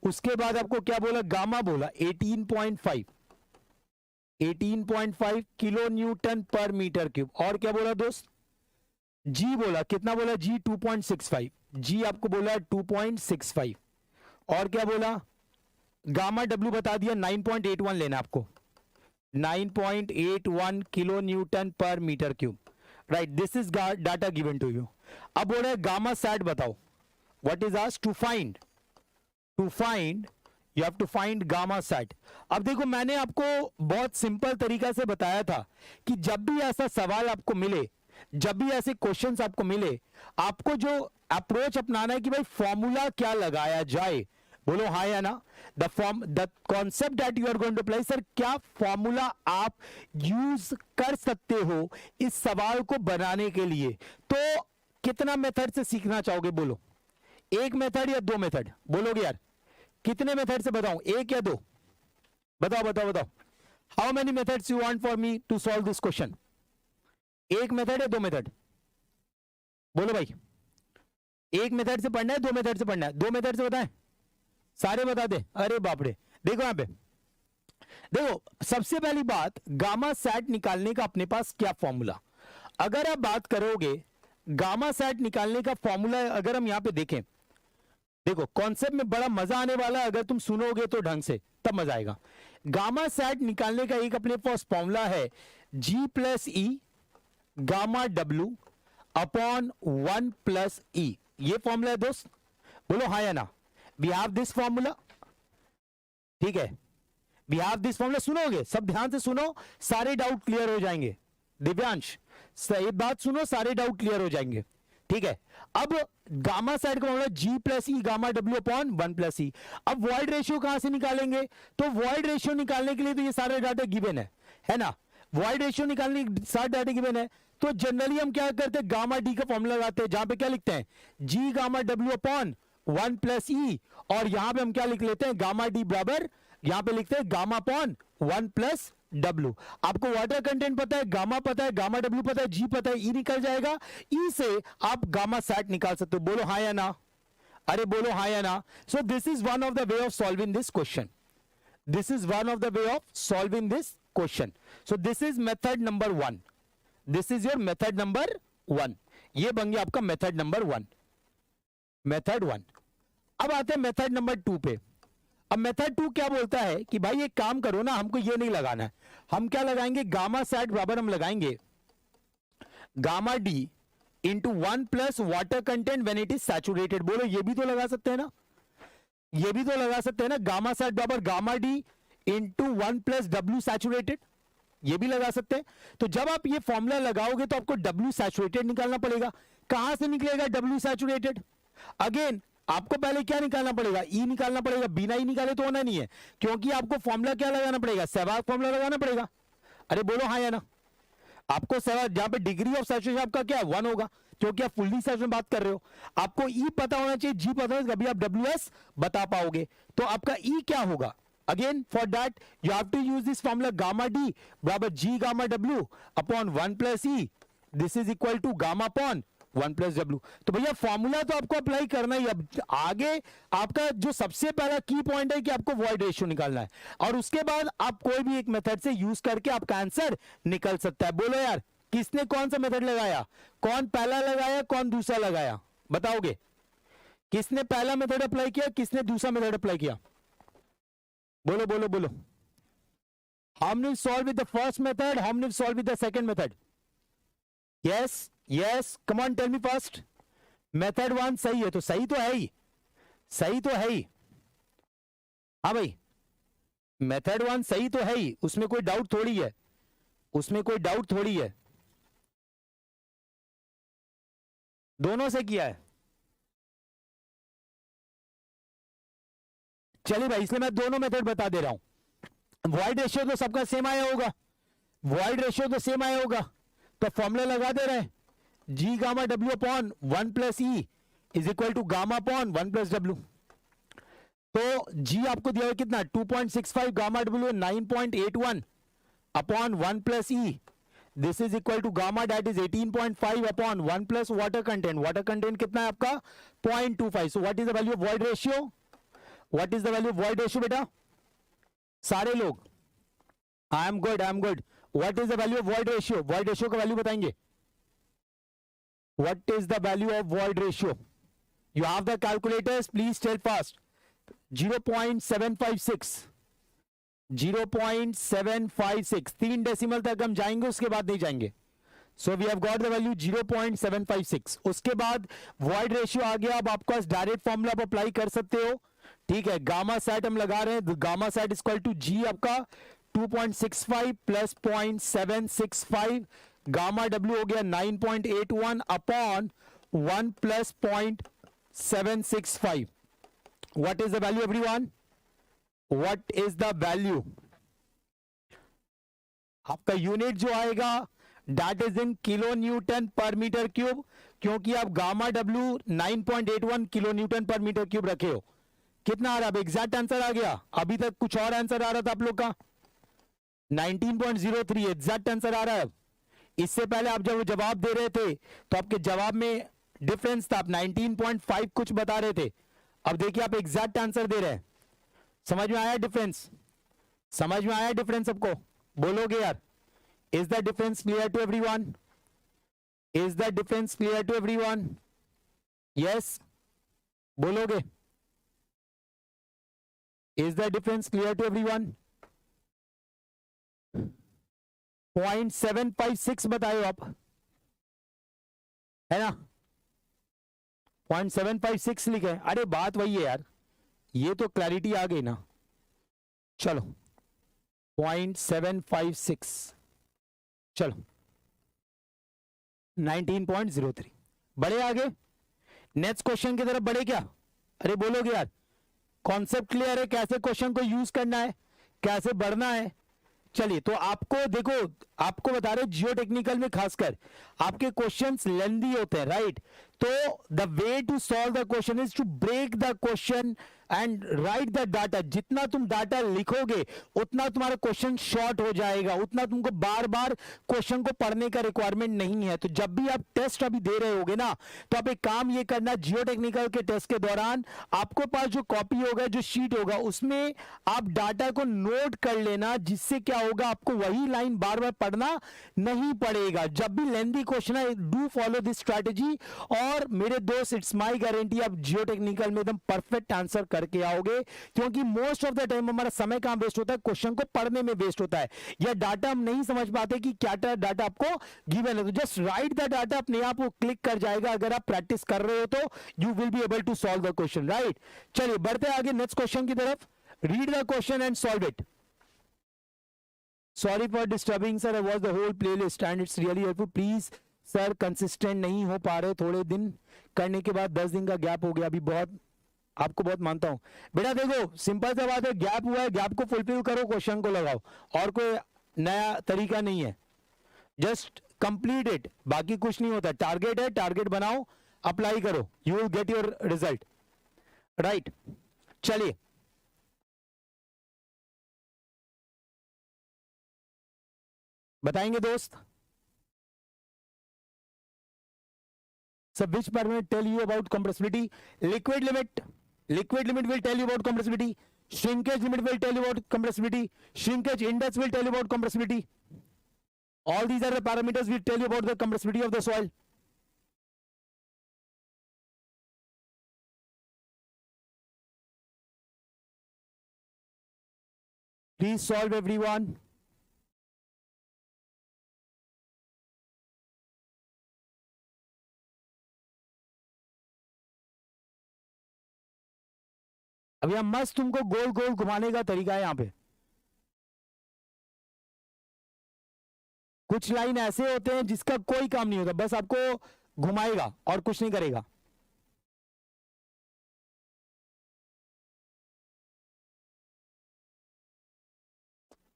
[SPEAKER 3] उसके बाद आपको क्या बोला? गामा बोला 18.5 kilo newton per metre cube. और क्या बोला दोस्त? जी बोला. कितना बोला? जी 2.65. जी आपको बोला 2.65. और क्या बोला? गामा डब्ल्यू बता दिया 9.81 लेना आपको. 9.81 kilo newton per metre cube, right. This is data given to you. अब बोल रहे गामा सैट बताओ. What is asked? To find you have to find gamma sat. अब देखो मैंने आपको बहुत सिंपल तरीका से बताया था कि जब भी ऐसा सवाल आपको मिले, जब भी ऐसे क्वेश्चंस आपको मिले, आपको जो अप्रोच अपनाना है कि भाई फॉर्मूला क्या लगाया जाए. बोलो हाँ या ना. The concept that you are going to apply, sir क्या फॉर्मूला आप यूज कर सकते हो इस सवाल को बनाने के लिए. तो कितना मेथड से सीखना चाहोगे? बोलो. एक मेथड या दो मेथड? बोलोगे यार कितने मेथड से बताऊं? एक या दो? बताओ बताओ बताओ. How many methods you want for me to solve this question? एक मेथड या दो मेथड? बोलो भाई. एक मेथड से पढ़ना है, दो मेथड से पढ़ना है? दो मेथड से बताएं. सारे बता दे. अरे बाप रे. देखो यहां पे देखो, सबसे पहली बात गामा सैट निकालने का अपने पास क्या फॉर्मूला. अगर आप बात करोगे गामा सैट निकालने का फॉर्मूला, अगर हम यहां पे देखें, देखो कॉन्सेप्ट में बड़ा मजा आने वाला है. अगर तुम सुनोगे तो ढंग से तब मजा आएगा. गामा सैट निकालने का एक अपने पास फॉर्मूला है G plus E gamma W upon 1 plus E. ये फॉर्मूला है दोस्त. बोलो हाँ या ना. We have this formula. ठीक है, वी हैव दिस फॉर्मूला. सुनोगे सब ध्यान से सुनो, सारे डाउट क्लियर हो जाएंगे. दिव्यांश सही बात सुनो, सारे डाउट क्लियर हो जाएंगे. ठीक है. अब गामा साइड का formula G plus e gamma W upon 1 plus e. अब वॉइड रेशियो कहां से निकालेंगे? तो वॉइड रेशियो निकालने के लिए तो ये सारे डाटा गिवन है ना. वॉइड रेशियो निकालने के सारे डाटा गिवन है. तो जनरली हम क्या करते हैं? गामा डी का फॉर्मूला लगाते हैं, जहां पे क्या लिखते हैं? G gamma W upon 1 plus e. और यहां पे हम क्या लिख लेते हैं? गामा डी बराबर, यहां पे लिखते हैं गामा अपॉन 1 प्लस W। आपको वाटर कंटेंट पता है, गामा पता है, गामा W पता है, G पता है, E निकल जाएगा। E से आप गामा सैट निकाल सकते हो। बोलो हाँ या ना, अरे बोलो हाँ या ना। सो this is one of the way of solving this question, this is one of the way of solving this question. So this is method number 1, this is your method number 1। ये बन गया आपका मेथड नंबर 1, मेथड 1। अब आते हैं मेथड नंबर 2 पे। अब मेथड 2 क्या बोलता है कि भाई एक काम करो ना, हमको ये नहीं लगाना है, हम क्या लगाएंगे, गामा सैट बराबर हम लगाएंगे gamma D into 1 plus water content when it is saturated. बोलो ये भी तो लगा सकते हैं ना, ये भी तो लगा सकते हैं ना, गामा सैट बराबर gamma D into 1 plus W saturated, ये भी लगा सकते हैं। तो जब आप ये फॉर्मूला लगाओगे तो आपको डब्ल्यू सैचुरेटेड निकालना पड़ेगा। कहां से निकलेगा डब्ल्यू सैचुरेटेड? अगेन आपको पहले क्या निकालना पड़ेगा, ई निकालना पड़ेगा। बिना ई निकाले तो होना नहीं है, क्योंकि आपको फॉर्मूला क्या लगाना पड़ेगा, सहवाग फॉर्मूला लगाना पड़ेगा। अरे बोलो हाँ या ना। आपको सहवाग, जहां पे डिग्री ऑफ सैचुरेशन आपका क्या है 1 होगा, क्योंकि आप फुल्ली सैचुरेशन बात कर रहे हो। आपको ई पता होना चाहिए, जी पता होना, कभी आप डब्ल्यूएस बता पाओगे। तो आपका ई क्या होगा, again for that you have to use this formula gamma D बराबर G gamma W upon 1 plus E, this is equal to gamma upon 1 plus W. तो भैया फॉर्मूला तो आपको अप्लाई करना ही। अब आगे आपका जो सबसे पहला की पॉइंट है कि आपको वॉइड रेशियो निकालना है, और उसके बाद आप कोई भी एक मेथड से यूज करके आपका आंसर निकल सकता है। बोलो यार किसने कौन सा मेथड लगाया, कौन पहला लगाया, कौन दूसरा लगाया, बताओगे? किसने पहला मेथड अप्लाई किया, किसने दूसरा मेथड अप्लाई किया? बोलो बोलो बोलो। How many solve with the first method? How many solve with the second method? Yes, yes. Come on, tell me first. Method 1 सही है, तो सही तो है ही, सही तो है ही। हाँ भाई, मेथड 1 सही तो है ही, उसमें कोई डाउट थोड़ी है, उसमें कोई डाउट थोड़ी है। दोनों से किया है। चलिए भाई, इसलिए मैं दोनों मेथड बता दे रहा हूं। वॉइड रेशियो तो सबका सेम आया होगा, वॉइड रेशियो तो सेम आया होगा, तो फॉर्मूला लगा दे रहे हैं, G gamma W upon 1 plus E is equal to gamma upon 1 plus W. तो जी आपको दिया है कितना, 2.65, gamma W 9.81 upon 1 plus E, this is equal to gamma that is 18.5 upon 1 plus water content. Water content कितना है आपका 0.25। So what is the value of void ratio, what is the value of void ratio बेटा? सारे लोग आई am good, I am good. What is the value of void ratio? Void ratio का वैल्यू बताएंगे। What is the value of void ratio? You have the calculators, please tell fast. 0.756, 0.756, 3 decimal तक हम जाएंगे, उसके बाद नहीं जाएंगे। So we have got the value 0.756। उसके बाद वॉइड रेशियो आ गया। अब आपको डायरेक्ट फॉर्मूला आप अप्लाई कर सकते हो, ठीक है। गामा सेट हम लगा रहे हैं, गामा सेट इक्वल टू जी आपका 2.65 प्लस 0.765, गामा डब्ल्यू हो गया 9.81 upon 1 plus 0.765। What is the value everyone? What is the value? आपका यूनिट जो आएगा that is in kilo newton per metre cube, क्योंकि आप gamma W 9.81 kilo newton per metre cube रखे हो। कितना आ रहा है? अब एग्जैक्ट आंसर आ गया। अभी तक कुछ और आंसर आ रहा था आप लोग का, 19.03 एग्जैक्ट आंसर आ रहा है। इससे पहले आप जब जवाब दे रहे थे तो आपके जवाब में डिफरेंस था, आप 19.5 कुछ बता रहे थे। अब देखिए आप एग्जैक्ट आंसर दे रहे हैं। समझ में आया डिफरेंस? समझ में आया डिफरेंस सबको? बोलोगे यार? Is the difference clear to everyone? Is the difference clear to everyone? Yes, बोलोगे? Is the difference clear to everyone? 0.756 बताओ आप, है ना? 0.756 लिखे। अरे बात वही है यार, ये तो क्लैरिटी आ गई ना। चलो 0.756, चलो 19.03, बढ़े आगे नेक्स्ट क्वेश्चन की तरफ बढ़े क्या? अरे बोलोगे यार? कॉन्सेप्ट क्लियर है, कैसे क्वेश्चन को यूज करना है, कैसे बढ़ना है? चलिए, तो आपको देखो, आपको बता रहे जियो टेक्निकल में खासकर आपके क्वेश्चंस लेंदी होते हैं, राइट? तो the way to solve the question is to break the question and write the data. जितना तुम डाटा लिखोगे उतना तुम्हारा क्वेश्चन शॉर्ट हो जाएगा, उतना तुमको बार बार क्वेश्चन को पढ़ने का रिक्वायरमेंट नहीं है. तो जब भी आप टेस्ट अभी दे रहे होगे ना, तो आप एक काम ये करना, जियो टेक्निकल के टेस्ट के दौरान आपको पास जो कॉपी होगा, जो शीट होगा, उसमें आप डाटा को नोट कर लेना, जिससे क्या होगा, आपको वही लाइन बार बार पढ़ना नहीं पड़ेगा. जब भी लेंदी क्वेश्चन है, डू फॉलो दिस स्ट्रैटेजी. और मेरे दोस्त, इट्स माय गारंटी, आप जियो टेक्निकल में एकदम परफेक्ट आंसर करके आओगे, क्योंकि मोस्ट ऑफ द टाइम हमारा समय कहां वेस्ट होता है? क्वेश्चन को पढ़ने में वेस्ट होता है, या डाटा हम नहीं समझ पाते कि क्या डाटा आपको गिवन है. तो जस्ट राइट द डाटा, अपने आप वो क्लिक कर जाएगा. अगर आप प्रैक्टिस कर रहे हो तो you will be able to solve the question, right? चलिए बढ़ते हैं आगे नेक्स्ट क्वेश्चन की तरफ. Read the question and solve it. Sorry for disturbing, sir. I watched the whole playlist and it's really helpful. Please, sir consistent नहीं हो पा रहे, थोड़े दिन करने के बाद 10 दिन का गैप हो गया. अभी बहुत आपको बहुत मानता हूं बेटा. देखो सिंपल सा बात है, गैप हुआ है, गैप को फुलफिल करो, क्वेश्चन को लगाओ, और कोई नया तरीका नहीं है. जस्ट कंप्लीट इट, बाकी कुछ नहीं होता. टारगेट है, टारगेट बनाओ, अप्लाई करो, you will get your result, right? चलिए बताएंगे दोस्त. So which parameter tell you about compressibility? Liquid limit will tell you about compressibility. Shrinkage limit will tell you about compressibility. Shrinkage index will tell you about compressibility. All these are the parameters will tell you about the compressibility of the soil. Please solve everyone. अभी हम मस्त तुमको गोल गोल घुमाने का तरीका है. यहां पे कुछ लाइन ऐसे होते हैं जिसका कोई काम नहीं होता, बस आपको घुमाएगा और कुछ नहीं करेगा.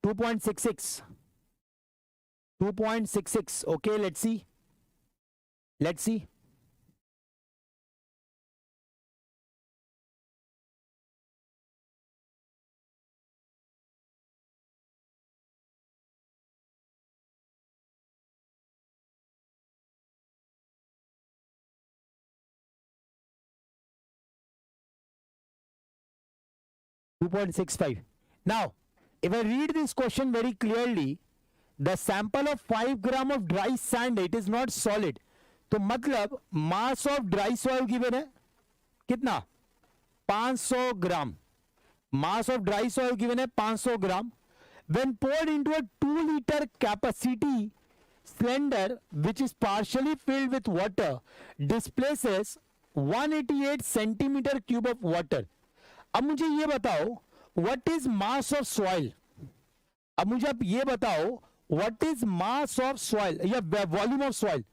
[SPEAKER 3] To 2.66. Okay, let's see. .65. Now, if I read this question very clearly, the sample of 5 gram of dry sand, it is not solid. तो मतलब mass of dry soil given है कितना? 500 ग्राम. Mass of dry soil given है 500 ग्राम. When poured into a 2 liter capacity cylinder which is partially filled with water, displaces 188 centimeter cube of water. अब मुझे ये बताओ what is mass of soil. अब मुझे आप ये बताओ what is mass of soil या volume of soil.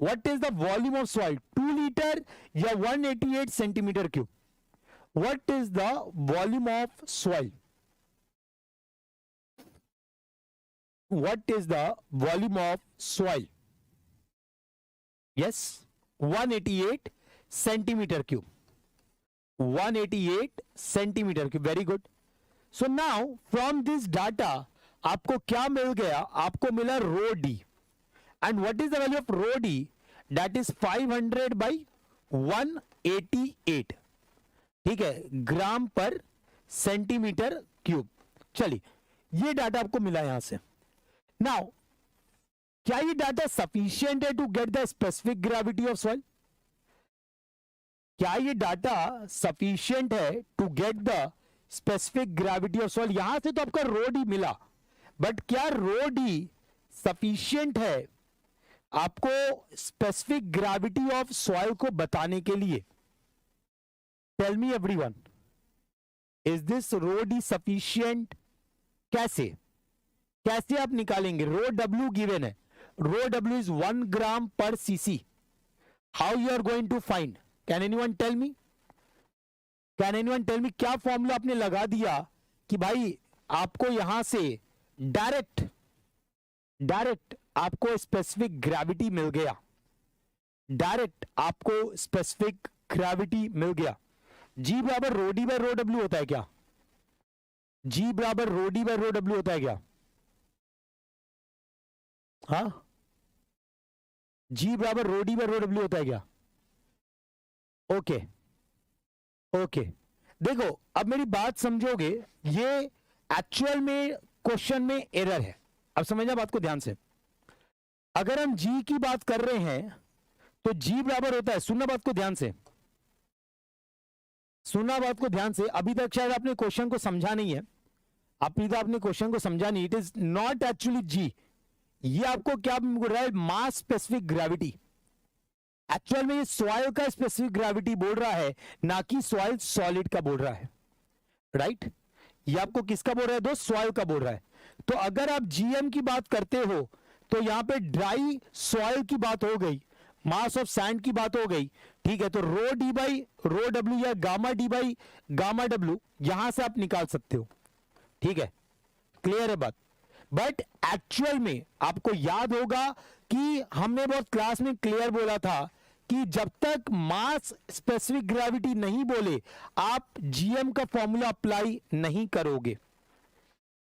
[SPEAKER 3] What is the volume of soil? 2 litre या 188 centimetre cube. What is the volume of soil? What is the volume of soil? Yes, 188 centimetre cube. 188 centimetre की. Very good. So now from this data आपको क्या मिल गया? आपको मिला rho D. And what is the value of rho d? That is 500 by 188. ठीक है, ग्राम पर सेंटीमीटर क्यूब. चलिए, ये डाटा आपको मिला यहां से. नाउ क्या ये डाटा सफिशिएंट है to get the specific gravity of soil? क्या ये डाटा सफिशिएंट है to get the specific gravity of soil? यहां से तो आपका रो डी मिला, बट क्या रो डी सफिशिएंट है आपको स्पेसिफिक ग्रेविटी ऑफ सॉइल को बताने के लिए? Tell me everyone, is this rho d sufficient? कैसे आप निकालेंगे? रो डब्ल्यू गिवन है. रो डब्ल्यू is 1 gram per cc. How you are going to find? Can anyone tell me? क्या फॉर्मूला आपने लगा दिया कि भाई आपको यहां से डायरेक्ट आपको स्पेसिफिक ग्रेविटी मिल गया, डायरेक्ट आपको स्पेसिफिक ग्रेविटी मिल गया। जी बराबर rho D by rho W होता है क्या? जी बराबर rho D by rho W होता है क्या? हाँ, जी बराबर rho D by rho W होता है क्या? ओके ओके, देखो अब मेरी बात समझोगे, ये एक्चुअल में क्वेश्चन में एरर है। अब समझना बात को ध्यान से। अगर हम जी की बात कर रहे हैं तो जी बराबर होता है, सुनना बात को ध्यान से, सुनना बात को ध्यान से। अभी तक शायद आपने क्वेश्चन को समझा नहीं है, अभी तक आपने क्वेश्चन को समझा नहीं। इट इज नॉट एक्चुअली जी, ये आपको क्या बोल रहा है? मास स्पेसिफिक ग्रेविटी। एक्चुअल में ये सॉइल का स्पेसिफिक ग्रेविटी बोल रहा है, ना कि सॉइल सॉलिड का बोल रहा है, राइट? ये आपको किसका बोल रहा है दोस्त? सॉइल का बोल रहा है। तो अगर आप जीएम की बात करते हो तो यहां पे ड्राई सॉइल की बात हो गई, मास ऑफ सैंड की बात हो गई, ठीक है? तो rho D by rho W या gamma D by gamma W यहां से आप निकाल सकते हो, ठीक है? क्लियर है बात? बट एक्चुअल में आपको याद होगा कि हमने बहुत क्लास में क्लियर बोला था कि जब तक मास स्पेसिफिक ग्रेविटी नहीं बोले आप जीएम का फॉर्मूला अप्लाई नहीं करोगे।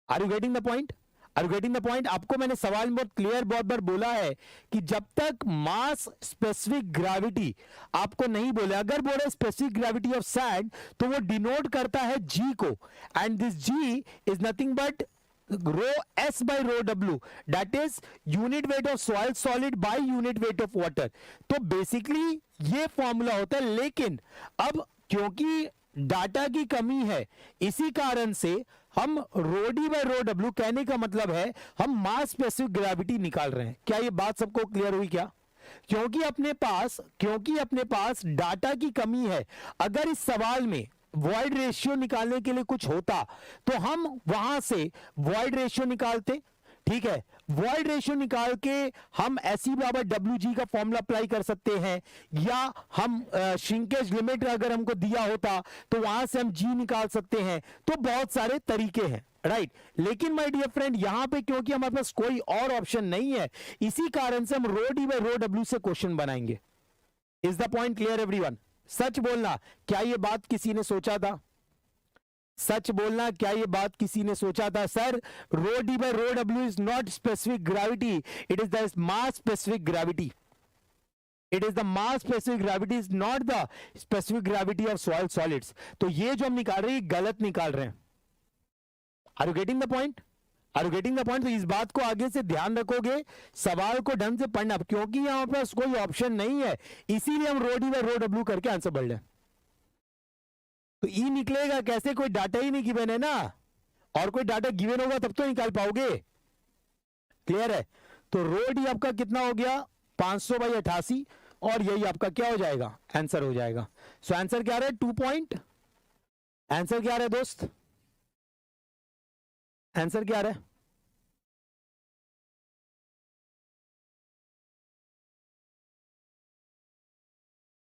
[SPEAKER 3] Are you getting the point? Are you getting the point? आपको मैंने सवाल में बहुत क्लियर बहुत बार बोला है कि जब तक मास स्पेसिफिक ग्रेविटी आपको नहीं बोले, अगर बोले स्पेसिफिक ग्रेविटी ऑफ सैंड तो वो डिनोट करता है जी को, and this G is nothing but rho s by rho डब्ल्यू, that is unit weight of soil solid by unit weight of water. तो बेसिकली ये फॉर्मूला होता है, लेकिन अब क्योंकि डाटा की कमी है इसी कारण से हम rho D by rho W, कहने का मतलब है हम मास स्पेसिफिक ग्रेविटी निकाल रहे हैं। क्या ये बात सबको क्लियर हुई क्या? क्योंकि अपने पास डाटा की कमी है। अगर इस सवाल में वॉइड रेशियो निकालने के लिए कुछ होता तो हम वहां से वॉइड रेशियो निकालते, ठीक है? वॉइड रेशियो निकाल के हम एस बराबर डब्ल्यू जी का फॉर्मूला अप्लाई कर सकते हैं, या हम श्रिंकेज लिमिट अगर हमको दिया होता तो वहां से हम जी निकाल सकते हैं। तो बहुत सारे तरीके हैं, राइट? लेकिन माय डियर फ्रेंड, यहां पे क्योंकि हमारे पास कोई और ऑप्शन नहीं है, इसी कारण से हम rho D by rho W से क्वेश्चन बनाएंगे। Is the point clear everyone? सच बोलना, क्या ये बात किसी ने सोचा था? सच बोलना, क्या ये बात किसी ने सोचा था? Sir, rho D by rho डब्ल्यू is not specific gravity, it is the mass specific gravity. It is the mass specific gravity, is not the specific gravity of soil solids. तो ये जो हम निकाल रहे हैं गलत निकाल रहे हैं। Are you getting the point? Are you getting the point? तो इस बात को आगे से ध्यान रखोगे, सवाल को ढंग से पढ़ना, क्योंकि यहां पास कोई ऑप्शन नहीं है, इसीलिए हम rho D by rho W करके आंसर बढ़ रहे हैं। तो ई निकलेगा कैसे? कोई डाटा ही नहीं गिवन है ना, और कोई डाटा गिवन होगा तब तो निकाल पाओगे। क्लियर है? तो रो डी आपका कितना हो गया? 500 बाई 88, और यही आपका क्या हो जाएगा? आंसर हो जाएगा। सो आंसर क्या रहा है? 2 पॉइंट। आंसर क्या रहा है दोस्त? आंसर क्या रहा है?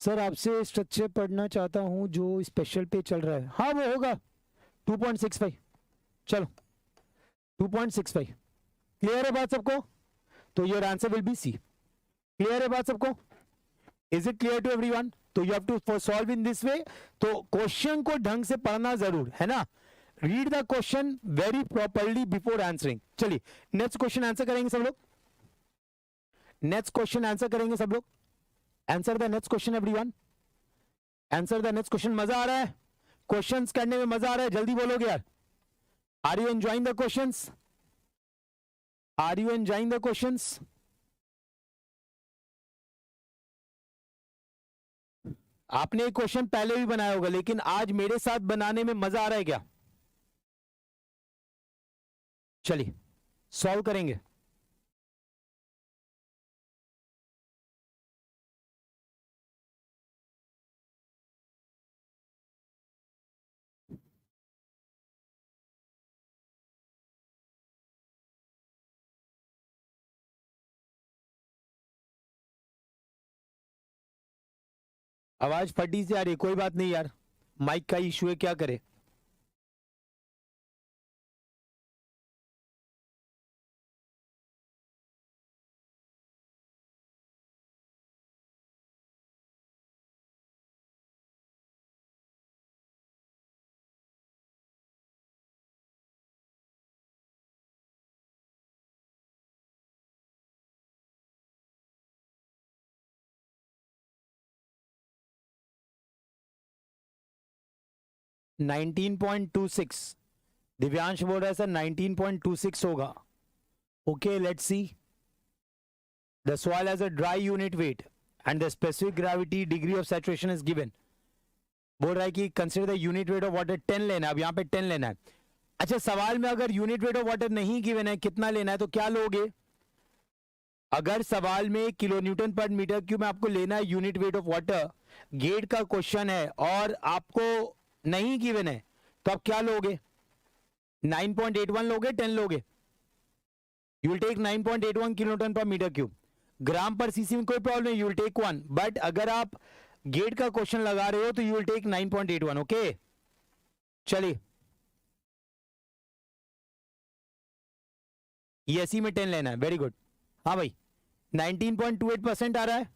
[SPEAKER 3] सर, आपसे स्ट्रक्चर पढ़ना चाहता हूं जो स्पेशल पे चल रहा है। हाँ, वो होगा 2.65। चलो 2.65। क्लियर है बात सबको? तो your answer will be C. Clear है बात सबको? Is it clear to everyone? तो you have to solve in this way. तो क्वेश्चन को ढंग से पढ़ना जरूर है ना, read the question very properly before answering. चलिए नेक्स्ट क्वेश्चन आंसर करेंगे सब लोग। नेक्स्ट क्वेश्चन आंसर करेंगे सब लोग। Answer the next question everyone. Answer the next question. मजा आ रहा है? क्वेश्चंस करने में मजा आ रहा है? जल्दी बोलोगे यार। Are you enjoying the questions? Are you enjoying the questions? आपने एक क्वेश्चन पहले भी बनाया होगा, लेकिन आज मेरे साथ बनाने में मजा आ रहा है क्या? चलिए सॉल्व करेंगे। आवाज फटी से आ रही, कोई बात नहीं यार, माइक का इशू है, क्या करे। 19.26. दिव्यांश बोल रहा है सर 19.26 होगा. Okay, let's C. The soil has a dry unit weight and the specific gravity degree of saturation is given. बोल रहा है कि consider the unit weight of water 10 लेना है. अब यहाँ पे 10 लेना है. अच्छा, सवाल में अगर यूनिट वेट ऑफ वाटर नहीं गिवन है, कितना लेना है, तो क्या लोगे? अगर सवाल में kilo newton per metre cube में आपको लेना है unit weight of water, GATE का क्वेश्चन है और आपको नहीं गिवन है, तो आप क्या लोगे? 9.81 लोगे, 10 लोगे? You will take 9.81 kilo newton per metre cube. Gram per cc में कोई प्रॉब्लम नहीं, यू विल टेक 1. बट अगर आप गेट का क्वेश्चन लगा रहे हो तो यू विल टेक 9.81. ओके, चलिए. ESE में 10 लेना है. Very good. हाँ भाई, 19.28% आ रहा है.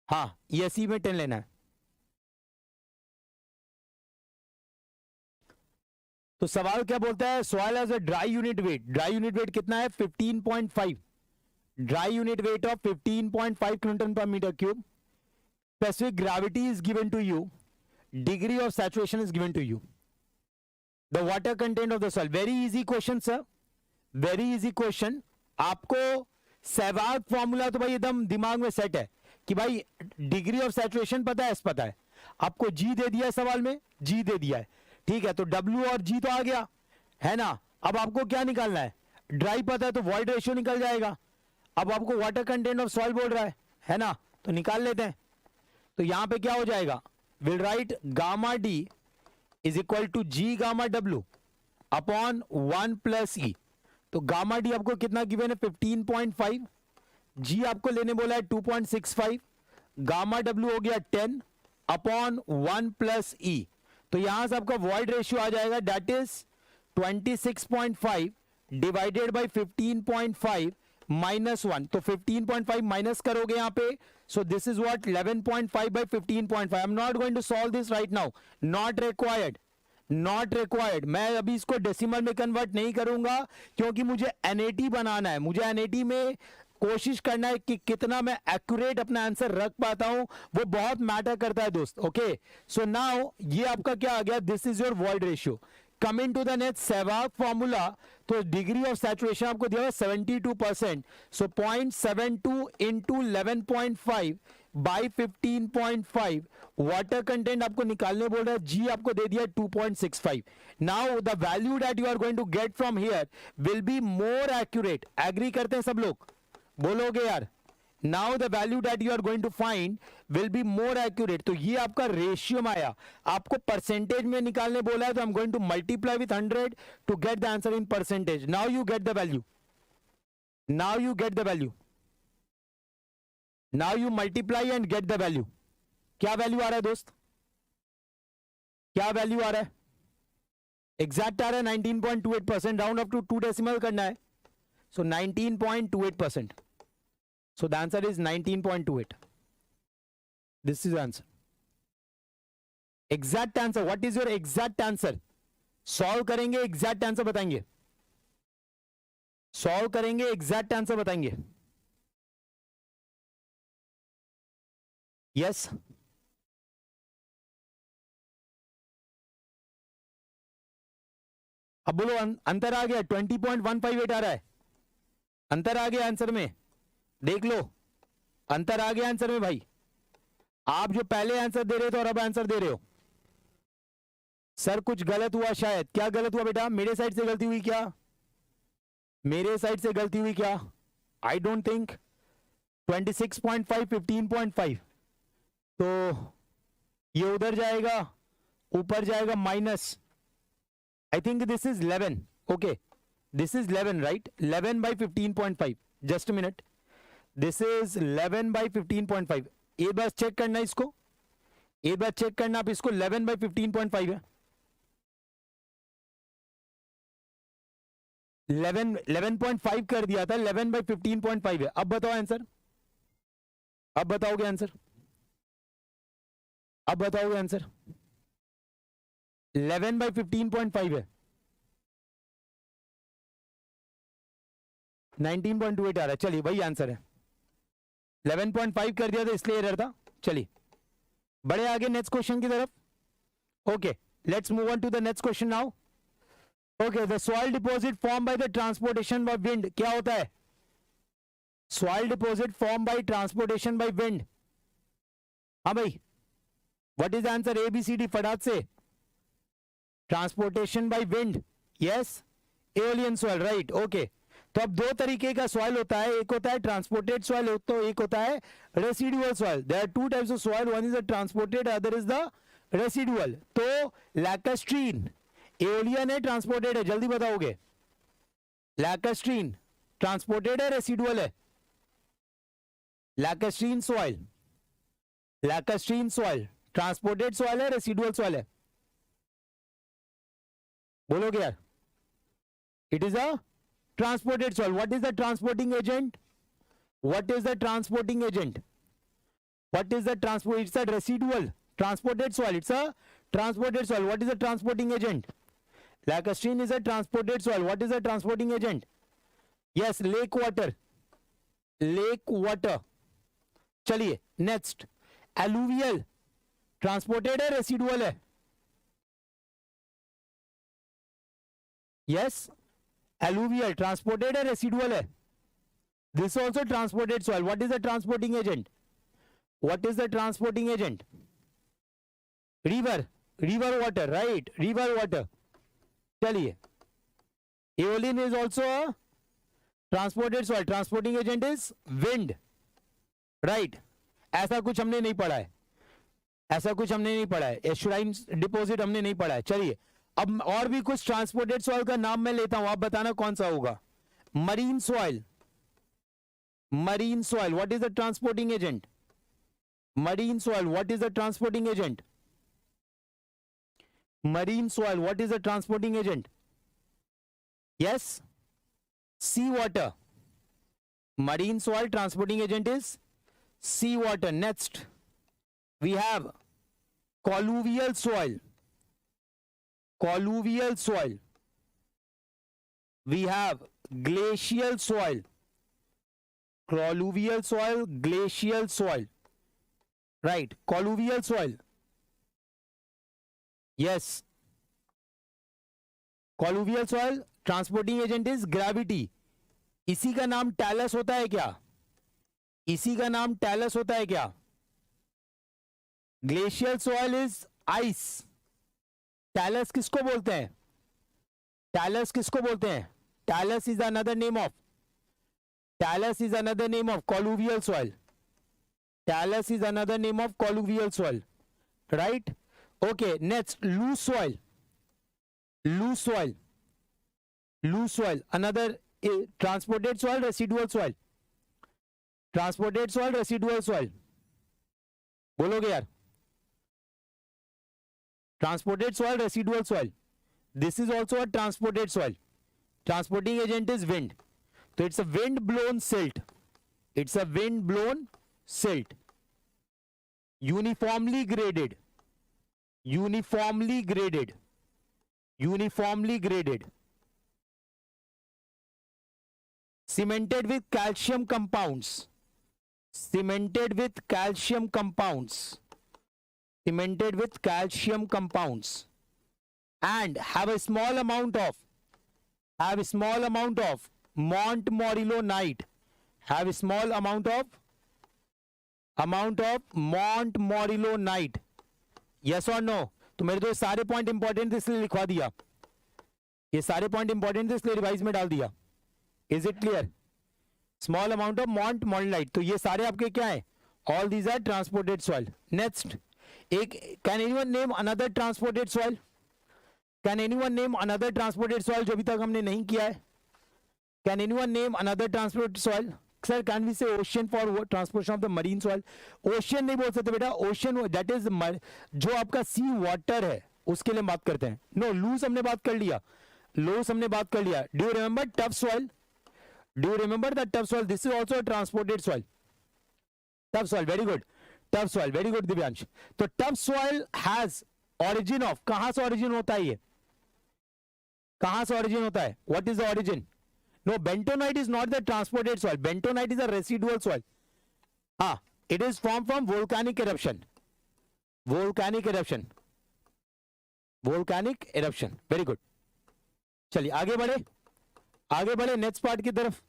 [SPEAKER 3] हाँ, ESE में 10 लेना है. तो सवाल क्या बोलता है? Soil has a dry unit weight. Dry unit weight कितना है? 15.5. Dry unit weight of 15.5 kilonewton per metre cube. Specific gravity is given to you. Degree of saturation is given to you. The water content of the soil. Very easy question sir, very easy question. आपको सहवाग फॉर्मूला तो भाई एकदम दिमाग में सेट है कि भाई डिग्री ऑफ सैचुरेशन पता है, एस पता है. आपको जी दे दिया है सवाल में, जी दे दिया है. ठीक है, तो डब्ल्यू और जी तो आ गया है ना. अब आपको क्या निकालना है? ड्राई पता है तो वॉइड रेशियो निकल जाएगा. अब आपको वाटर कंटेंट ऑफ सॉइल बोल रहा है ना, तो निकाल लेते हैं. तो यहां पे क्या हो जाएगा? Will right gamma D is equal to G gamma W upon 1 plus E. तो गामा डी आपको कितना गिवन है? 15.5. जी आपको लेने बोला है 2.65. गामा डब्ल्यू हो गया 10 अपॉन 1 प्लस ई. तो यहां से आपका वॉइड रेशियो आ जाएगा, that is 26.5 divided by 15.5 minus 1. तो 15.5 माइनस करोगे यहां पे, so this is what 11.5 by 15.5. I am not going to solve this right now, not required, not required. मैं अभी इसको डेसिमल में कन्वर्ट नहीं करूंगा क्योंकि मुझे एनएटी बनाना है. मुझे एनएटी में कोशिश करना है कि कितना मैं एक्यूरेट अपना आंसर रख पाता हूं, वो बहुत मैटर करता है दोस्त. ओके, सो नाउ ये आपका क्या आ गया? This is your void ratio. Coming to the next सहवाग फॉर्मूला. तो डिग्री ऑफ सैचुरेशन आपको दिया 72%. So 0.72 into 11.5 by 15.5. Water content आपको निकालने बोल रहा है, जी आपको दे दिया 2.65. Now the value that you are going to get from here will be more accurate. Agree करते हैं सब लोग? बोलोगे यार? Now the value that you are going to find will be more accurate. तो ये आपका रेशियो में आया. आपको परसेंटेज में निकालने बोला है, तो I am going to multiply with 100 to get the answer in percentage. Now you get the value. Now you get the value. Now you multiply and get the value. क्या वैल्यू आ रहा है दोस्त? क्या वैल्यू आ रहा है? एग्जैक्ट आ रहा है 19.28%. राउंड अप टू 2 डेसिमल करना है. सो 19.28%. So the answer is 19.28. This is the answer. Exact answer. What is your exact answer? Solve करेंगे, exact answer बताएंगे. Solve करेंगे, exact answer बताएंगे. Yes. अब बोलो, अंतर आ गया. 20.158 आ रहा है. अंतर आ गया आंसर में. देख लो, अंतर आ गया आंसर में भाई. आप जो पहले आंसर दे रहे थे और अब आंसर दे रहे हो. सर कुछ गलत हुआ शायद. क्या गलत हुआ बेटा? मेरे साइड से गलती हुई क्या? मेरे साइड से गलती हुई क्या? I don't think. 26.5 15.5. तो ये उधर जाएगा, ऊपर जाएगा minus. I think this is 11. Okay, this is 11 right. 11 by 15.5. Just a minute. This is 11 by 15.5. एक बार चेक करना इसको, एक बार चेक करना आप इसको. 11 बाई 15.5 है. 11.5 कर दिया था, 11 बाई 15.5 है. अब बताओ आंसर. अब बताओगे आंसर? अब बताओगे आंसर? 11 बाई 15.5 है. 19.28 आ रहा है. चलिए वही आंसर है. 11.5 कर दिया था इसलिए एरर था. चलिए बढ़े आगे नेक्स्ट क्वेश्चन की तरफ. Okay, let's move on to the next question now. Okay, the soil deposit formed by the transportation by wind क्या होता है? Soil deposit formed by transportation by wind. हाँ भाई, what is the answer? A, B, C, D. फटाक से. Transportation by wind. Yes, aeolian soil, right? Okay. तो अब दो तरीके का सॉइल होता है, एक होता है ट्रांसपोर्टेड सॉइल, तो एक होता है residual soil. There are two types of soil, one is the transported, other is the residual. तो लैकास्ट्रीन एओलियन है, ट्रांसपोर्टेड है? जल्दी बताओगे. लैकास्ट्रीन ट्रांसपोर्टेड है, रेसिडुअल है? लैकास्ट्रीन सॉइल, लैकास्ट्रीन सॉइल ट्रांसपोर्टेड सॉइल है, रेसिडुअल सॉइल है? बोलोगे यार. It is a transported soil. What is the transporting agent? What is the transporting agent? What is the transport? It's a residual transported soil. It's a transported soil. What is the transporting agent? Lacustrine is a transported soil. What is the transporting agent? Yes, lake water. Lake water. चलिए next. Alluvial transported है, residual है? Yes. Alluvial transported है, रेसिडुअल है? This also transported soil. What is the transporting agent? What is the transporting agent? River, river water, right? River water. चलिए, aeolian is also a transported soil. Transporting agent is wind, right? ऐसा कुछ हमने नहीं पढ़ा है, ऐसा कुछ हमने नहीं पढ़ा है. एस्चुराइन डिपॉजिट हमने नहीं पढ़ा है. चलिए, अब और भी कुछ ट्रांसपोर्टेड सॉइल का नाम मैं लेता हूं, आप बताना कौन सा होगा. Marine soil, marine soil, what is the transporting agent? Marine soil, what is the transporting agent? Marine soil, what is the transporting agent? Yes, sea water. Marine soil transporting agent is sea water. Next we have colluvial soil. Colluvial soil. We have glacial soil. Colluvial soil, glacial soil. Right. Colluvial soil. Yes. Colluvial soil. Transporting agent is gravity. इसी का नाम टैलस होता है क्या? इसी का नाम टैलस होता है क्या? Glacial soil is ice. Talus किसको बोलते हैं? टैलस किसको बोलते हैं? Talus is another name of, talus is another name of colluvial soil. Talus is another name of colluvial soil, right? Okay, next loose soil. Loose soil, loose soil another transported soil, residual soil. Transported soil, residual soil. बोलोगे यार? Transported soil, residual soil. This is also a transported soil. Transporting agent is wind. So it's a wind blown silt. It's a wind blown silt. Uniformly graded. Uniformly graded. Uniformly graded. Cemented with calcium compounds. Cemented with calcium compounds. Cemented with calcium compounds and have a small amount of Montmorillonite. Have a small amount of Montmorillonite. Yes or no? तो मेरे तो ये सारे पॉइंट इंपॉर्टेंट थे इसलिए लिखवा दिया, ये सारे पॉइंट इंपॉर्टेंट थे इसलिए रिवाइज में डाल दिया. Is it clear? Small amount of Montmorillonite. तो ये सारे आपके क्या है? All these are transported soil. Next एक, can anyone name another transported soil? Can anyone name another transported soil जो अभी तक हमने नहीं किया है? Can anyone name another transported soil? Sir can we say ocean for transportation of the marine soil? Ocean नहीं बोल सकते बेटा. ओशियन दैट इज जो आपका सी वाटर है उसके लिए बात करते हैं. नो, लूज हमने बात कर लिया, लूज हमने बात कर लिया. Do you remember tuff soil? Do you remember the tuff soil? This is also transported soil. Tuff soil, very good. Tuff soil, very good Divyansh. तो tuff soil has origin of, कहां से ऑरिजिन होता है? ये कहां से ऑरिजिन होता है? What is the origin? No, bentonite is not the transported soil. Bentonite is a residual soil. हाँ, it is form from volcanic eruption. Volcanic eruption. Volcanic eruption, very good. चलिए आगे बढ़े, आगे बढ़े नेक्स्ट पार्ट की तरफ,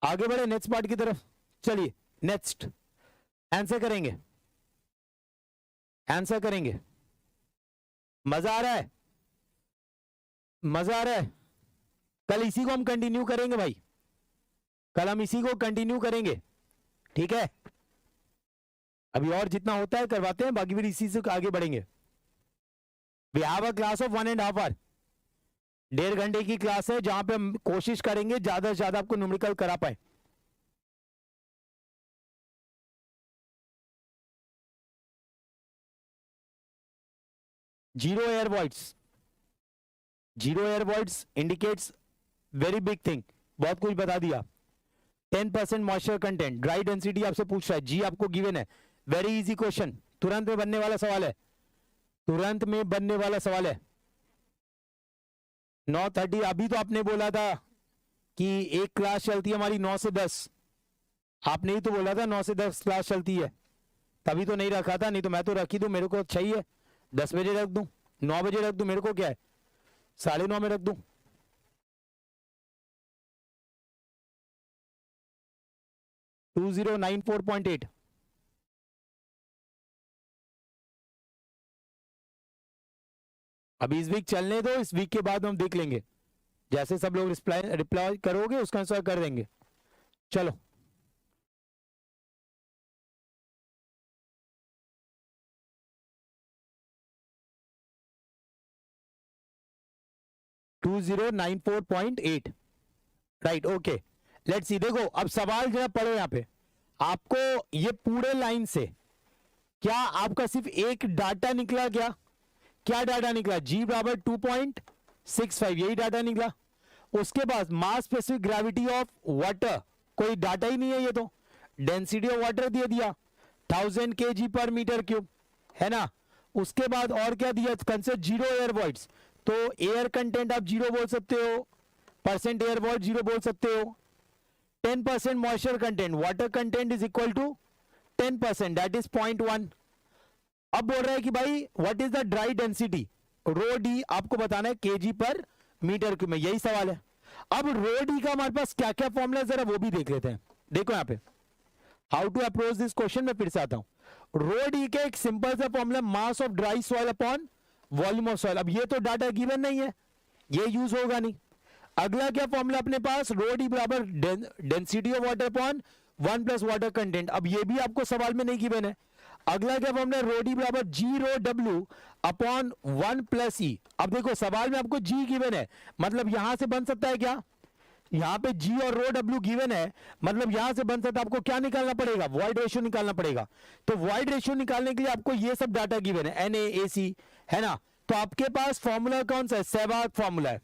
[SPEAKER 3] आगे बढ़े नेक्स्ट पार्ट की तरफ। चलिए नेक्स्ट आंसर करेंगे, आंसर करेंगे। मजा आ रहा है, मजा आ रहा है। कल इसी को हम कंटिन्यू करेंगे भाई, कल हम इसी को कंटिन्यू करेंगे, ठीक है। अभी और जितना होता है करवाते हैं, बाकी फिर इसी से आगे बढ़ेंगे। We have a class of 1.5 hour, 1.5 घंटे की क्लास है, जहां पे हम कोशिश करेंगे ज्यादा से ज्यादा आपको न्यूमेरिकल करा पाए। Zero air voids, zero air voids indicates very big thing, बहुत कुछ बता दिया। 10% मॉइस्चर कंटेंट, ड्राई डेंसिटी आपसे पूछ रहा है, जी आपको गिवन है, वेरी इजी क्वेश्चन, तुरंत में बनने वाला सवाल है, तुरंत में बनने वाला सवाल है। 9:30, अभी तो आपने बोला था कि एक क्लास चलती है हमारी 9 से 10, आपने ही तो बोला था 9 से 10 क्लास चलती है, तभी तो नहीं रखा था, नहीं तो मैं तो रखी दूं, मेरे को चाहिए 10 बजे रख दूं, 9 बजे रख दूं, मेरे को क्या है 9:30 में रख दूं। टू 2094.8, अभी इस वीक चलने दो, इस वीक के बाद हम देख लेंगे, जैसे सब लोग रिप्लाई करोगे उसका आंसर कर देंगे। चलो to 2094.8, right, okay. Let's see, देखो अब सवाल जरा पढ़ो यहाँ पे, आपको ये पूरे लाइन से क्या आपका सिर्फ एक डाटा निकला, क्या क्या डाटा निकला, जी बराबर 2.65, यही डाटा निकला। उसके बाद मास स्पेसिफिक ग्रेविटी ऑफ वाटर, कोई डाटा ही नहीं है ये तो। डेंसिटी ऑफ वाटर दे दिया 1000 kg पर मीटर क्यूब, है ना। उसके बाद और क्या दिया, कंसिडर जीरो एयर वॉइड्स, तो एयर कंटेंट आप जीरो बोल सकते हो, परसेंट एयर वॉइड जीरो बोल सकते हो। 10% moisture content, water content is equal to 10%, that is 0.1। अब बोल रहा है कि भाई what is the dry density, rho d आपको बताना है केजी पर मीटर क्यूब में, यही सवाल है। अब रो डी का हमारे पास क्या क्या फॉर्मूला है जरा वो भी देख लेते हैं। देखो यहाँ पे how to approach this question, में फिर से आता हूं। रो डी का एक सिंपल सा formula, mass of dry soil upon volume of soil. अब ये तो डाटा गिवन नहीं है, ये यूज होगा नहीं। अगला क्या फॉर्मूला अपने पास, रो डी बराबर density of water upon 1 plus water content, अब ये भी आपको सवाल में नहीं गिवन है। अगला क्या फॉर्मूला, रो डी बराबर जी रो डब्ल्यू अपॉन 1 प्लस ई। अब देखो सवाल में आपको जी गिवन है, मतलब यहां से बन सकता है क्या, यहां पे जी और रो डब्ल्यू गिवन है, मतलब यहां से बन सकता है, आपको क्या निकालना पड़ेगा, वॉइड रेशियो निकालना पड़ेगा। तो वॉइड रेशियो निकालने के लिए आपको ये सब डाटा गिवन है, एन ए सी, है ना। तो आपके पास फॉर्मूला कौन सा है, सहवाग फॉर्मूला है।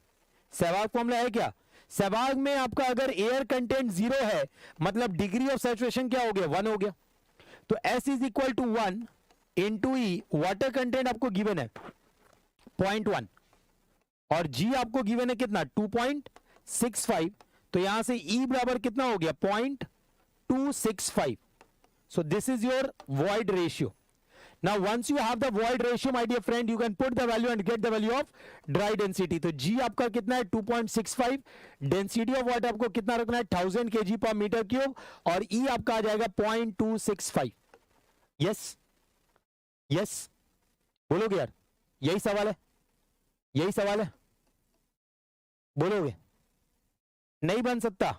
[SPEAKER 3] सहवाग फॉर्मूला है क्या, सहवाग में आपका अगर एयर कंटेंट 0 है, मतलब डिग्री ऑफ सैचुरेशन क्या हो गया, 1 हो गया। तो S is equal to 1 into e, water content आपको गिवन है 0.1 और G आपको गिवन है कितना 2.65, तो यहां से E बराबर कितना हो गया 0.265। सो this is your void ratio. Now once you have the void ratio, my dear friend, you can put the value and get the value of dry density. तो G आपका कितना है 2.65, डेंसिटी ऑफ वाटर आपको कितना रखना है 1000 kg पर मीटर क्यूब, और E आपका आ जाएगा 0.265। यस यस बोलोगे यार, यही सवाल है, यही सवाल है, बोलोगे, नहीं बन सकता,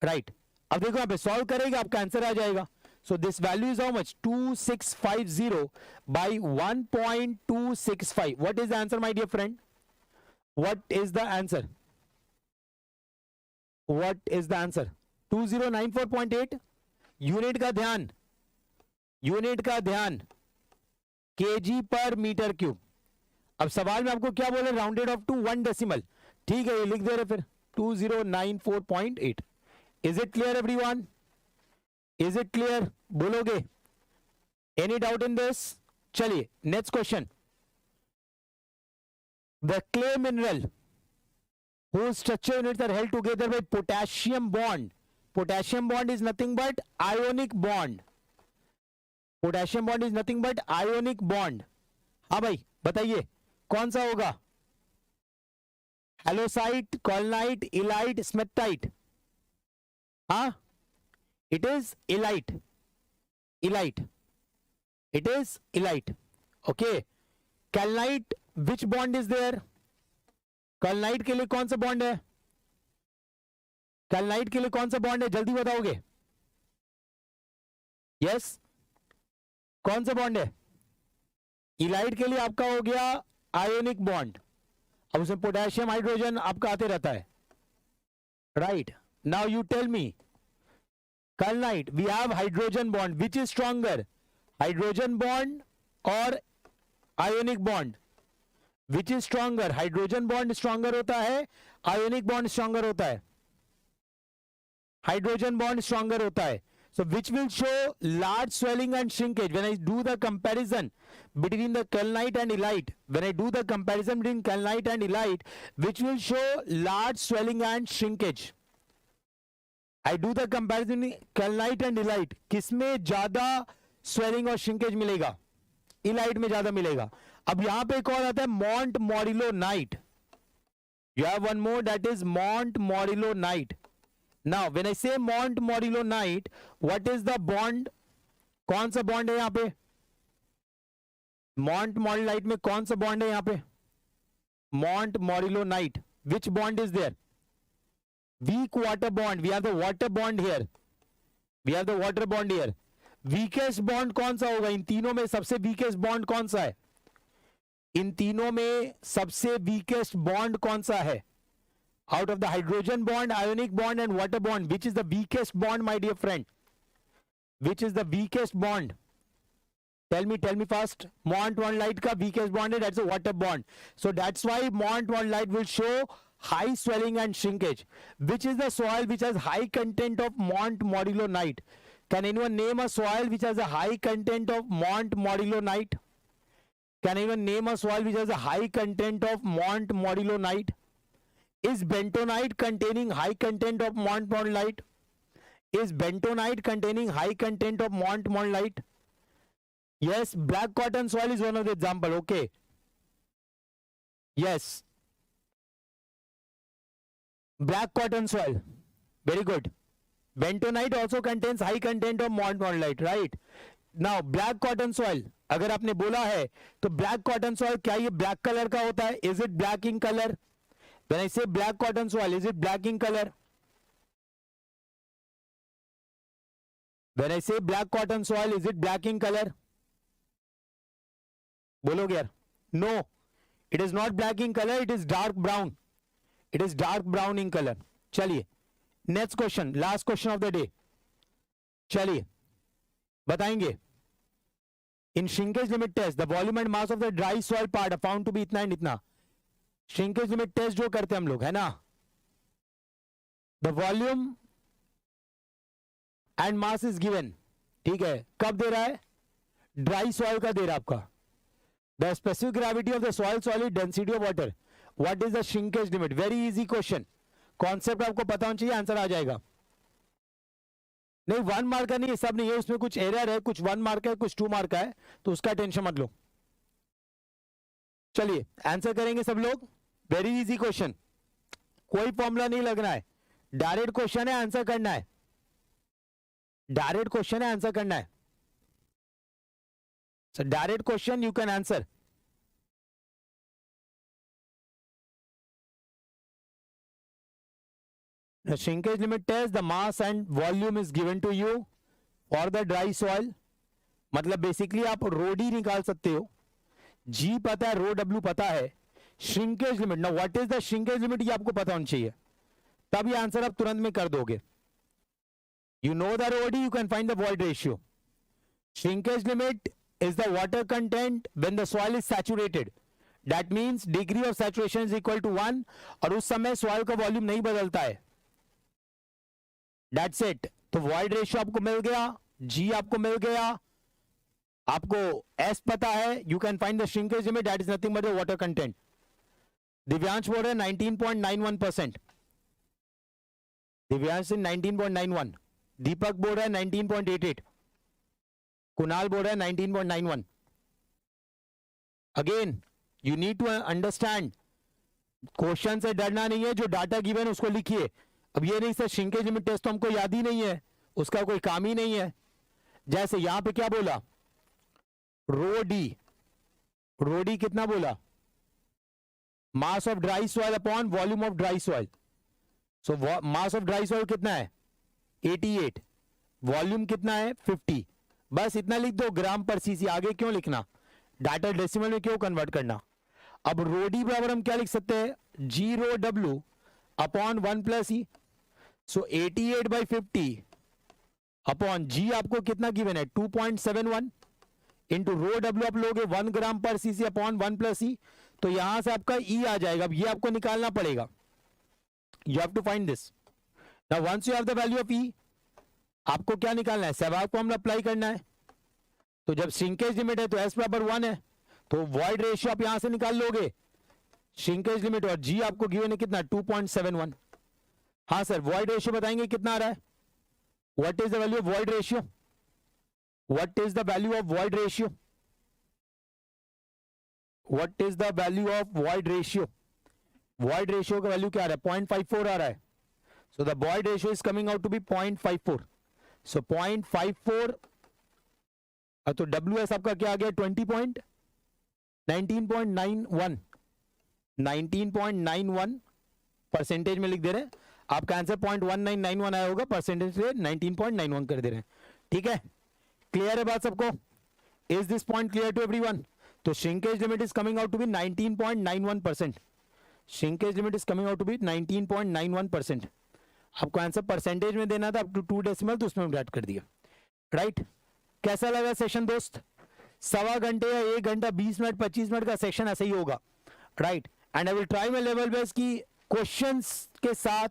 [SPEAKER 3] राइट। अब देखो यहाँ पे सॉल्व करेगा, आपका आंसर आ जाएगा। So this value is how much, 2650 by 1.265. What is the answer, my dear friend? What is the answer? What is the answer? 2094.8। Unit का ध्यान, यूनिट का ध्यान, केजी पर मीटर क्यूब। अब सवाल में आपको क्या बोले, राउंडेड ऑफ टू 1 डेसिमल, ठीक है, ये लिख दे रहे फिर 2094.8। Is it clear everyone, is it clear, बोलोगे, एनी डाउट इन दिस। चलिए next question, the clay mineral whose structure units are held together by potassium bond. Potassium bond is nothing but ionic bond. Potassium bond is nothing but ionic bond. हाँ भाई बताइए, कौन सा होगा? Halloysite, kaolinite, illite, smectite? हाँ, it is illite. Illite, it is illite. Okay. Kaolinite, which bond is there? Kaolinite के लिए कौन सा बॉन्ड है? कैलनाइट के लिए कौन सा बॉन्ड है, जल्दी बताओगे? यस, कौन सा बॉन्ड है? इलाइट के लिए आपका हो गया आयोनिक बॉन्ड. अब उसमें पोटेशियम हाइड्रोजन आपका आते रहता है. Right. Now you tell me, kaolinite we have hydrogen bond, which is stronger, hydrogen bond और ionic bond? Which is stronger? Hydrogen bond stronger होता है, आयोनिक बॉन्ड स्ट्रॉन्गर होता है? हाइड्रोजन बॉन्ड स्ट्रॉन्गर होता है. So which will show large swelling and shrinkage when I do the comparison between the kelnite and illite? When I do the comparison between kelnite and illite, which will show large swelling and shrinkage? I do the comparison between kelnite and illite. किसमें ज्यादा swelling और shrinkage मिलेगा? Illite में ज्यादा मिलेगा. अब यहां पे एक और आता है Mont Morillonite. You have one more, that is Mont Morillonite. Now when I say Mont Morillonite, what is the bond? कौन सा बॉन्ड है यहां पे? Mont Morillonite में कौन सा बॉन्ड है यहां पे? Mont Morillonite, which bond is there? Weak water bond. We have the water bond here. We have the water bond here. Weakest bond कौन सा होगा? इन तीनों में सबसे weakest bond कौन सा है? इन तीनों में सबसे weakest bond कौन सा है? Out of the hydrogen bond, ionic bond and water bond, which is the weakest bond, my dear friend? Which is the weakest bond? Tell me first. Mont Morillonite का weakest bond है, that's a water bond. So that's why Mont Morillonite will show high swelling and shrinkage. Which is the soil which has high content of Mont Morillonite? Can anyone name a soil which has a high content of Mont Morillonite? Can anyone name a soil which has a high content of Mont Morillonite? Is bentonite containing high content of Mont Morillonite? Is bentonite containing high content of Mont Morillonite? Yes, black cotton soil is one of the example. Okay. Yes. Black cotton soil. Very good. Bentonite also contains high content of Mont Morillonite, right? Now, black cotton soil. अगर आपने बोला है तो black cotton soil क्या ये black color का होता है? Is it black in color? When I say black cotton soil, is it black in color? When I say black cotton soil, is it black in color? बोलोगे यार? No, it is not black in color. It is dark brown. It is dark brown in color. चलिए, next question, last question of the day. चलिए, बताएंगे. In shrinkage limit test, the volume and mass of the dry soil part are found to be इतना and इतना. श्रिंकेज लिमिट टेस्ट जो करते हैं हम लोग, है ना? The volume and mass is given. ठीक है, कब दे रहा है? ड्राई सॉइल का दे रहा है आपका. The specific gravity of the soil, solid density of water. What is the shrinkage limit? Very easy question. Concept आपको पता होना चाहिए, आंसर आ जाएगा. नहीं, 1 मार्क का नहीं है, सब नहीं है, उसमें कुछ एरर है, कुछ 1 मार्क है, कुछ 2 मार्क का है, तो उसका टेंशन मत लो. चलिए आंसर करेंगे सब लोग. वेरी इजी क्वेश्चन, कोई फॉर्मूला नहीं लगना है, डायरेक्ट क्वेश्चन है, आंसर करना है. डायरेक्ट क्वेश्चन है, आंसर करना है. So direct question, you can answer. The shrinkage limit test, the mass and volume is given to you for the dry soil. मतलब बेसिकली आप रो डी निकाल सकते हो, जी पता है, रो डब्ल्यू पता है. श्रिंकेज लिमिट, ना what is the shrinkage limit, ये आपको पता होना चाहिए, तब ये आंसर आप तुरंत में कर दोगे. You know the rho d, you can find the void ratio. Shrinkage limit is the water content when the soil is saturated. That means degree of saturation is equal to 1, और उस समय सॉइल का वॉल्यूम नहीं बदलता है. That's it. तो वॉइड रेशियो आपको मिल गया, जी आपको मिल गया, आपको एस पता है. You can find the shrinkage limit, that is nothing but the water content. Divyansh बोल रहे 19.91%. दिव्यांश 19.91. दीपक बोल रहा है 19.88. कुणाल बोल रहा है 19.91. Again you need to understand, question से डरना नहीं है, जो डाटा गिवन उसको लिखिए। अब ये नहीं सर श्रिंकेज लिमिट टेस्ट तो हमको याद ही नहीं है, उसका कोई काम ही नहीं है। जैसे यहां पे क्या बोला, रो डी कितना बोला, mass of dry soil upon volume of dry soil. So mass of dry soil कितना है 88, वॉल्यूम कितना है 50। बस इतना लिख दो ग्राम पर सीसी, आगे क्यों लिखना, डाटा डेसिमल में क्यों कन्वर्ट करना। अब रो डी बराबर हम क्या लिख सकते हैं, जी रो डब्ल्यू अपॉन 1 प्लस ई। सो 88/50 अपॉन जी आपको कितना गिवन है 2.71 इंटू रो डब्ल्यू आप लोगे 1 gram per CC upon 1 plus E. तो यहां से आपका ई आ जाएगा। अब ये आपको निकालना पड़ेगा, you have to find this. Now once you have the value of E, आपको क्या निकालना है, सेवाग फॉर्मूला अप्लाई करना है। तो जब श्रिंकेज लिमिट है तो एस बराबर 1 है, तो वॉइड रेशियो आप यहां से निकाल लोगे, श्रिंकेज लिमिट और जी आपको गिवन है कितना 2.71। हाँ सर वॉइड रेशियो बताएंगे कितना आ रहा है, what is the value of void ratio, what is the value of void ratio, what is the value of void ratio. Void ratio का वैल्यू क्या आ रहा है 0.54 आ रहा है। So the void ratio is coming out to be 0.54। So 0.54 तो WS आपका क्या आ गया 19.91 19.91 परसेंटेज में लिख दे रहे हैं। आपका आंसर 0.1991 आया होगा, परसेंटेज से 19.91 कर दे रहे हैं। ठीक है, क्लियर है बात सबको, is this point clear to everyone. तो shrinkage limit is coming out to be 19.91%। Shrinkage limit is coming out to be 19.91%। आपको आंसर परसेंटेज में देना था अप टू 2 डेसिमल, तो उसमें ऐड कर दिया। राइट, कैसा लगा सेशन दोस्त, सवा घंटे या 1 घंटा 20 मिनट 25 मिनट का सेशन ऐसे ही होगा। Right, and I will try my level best कि क्वेश्चंस के साथ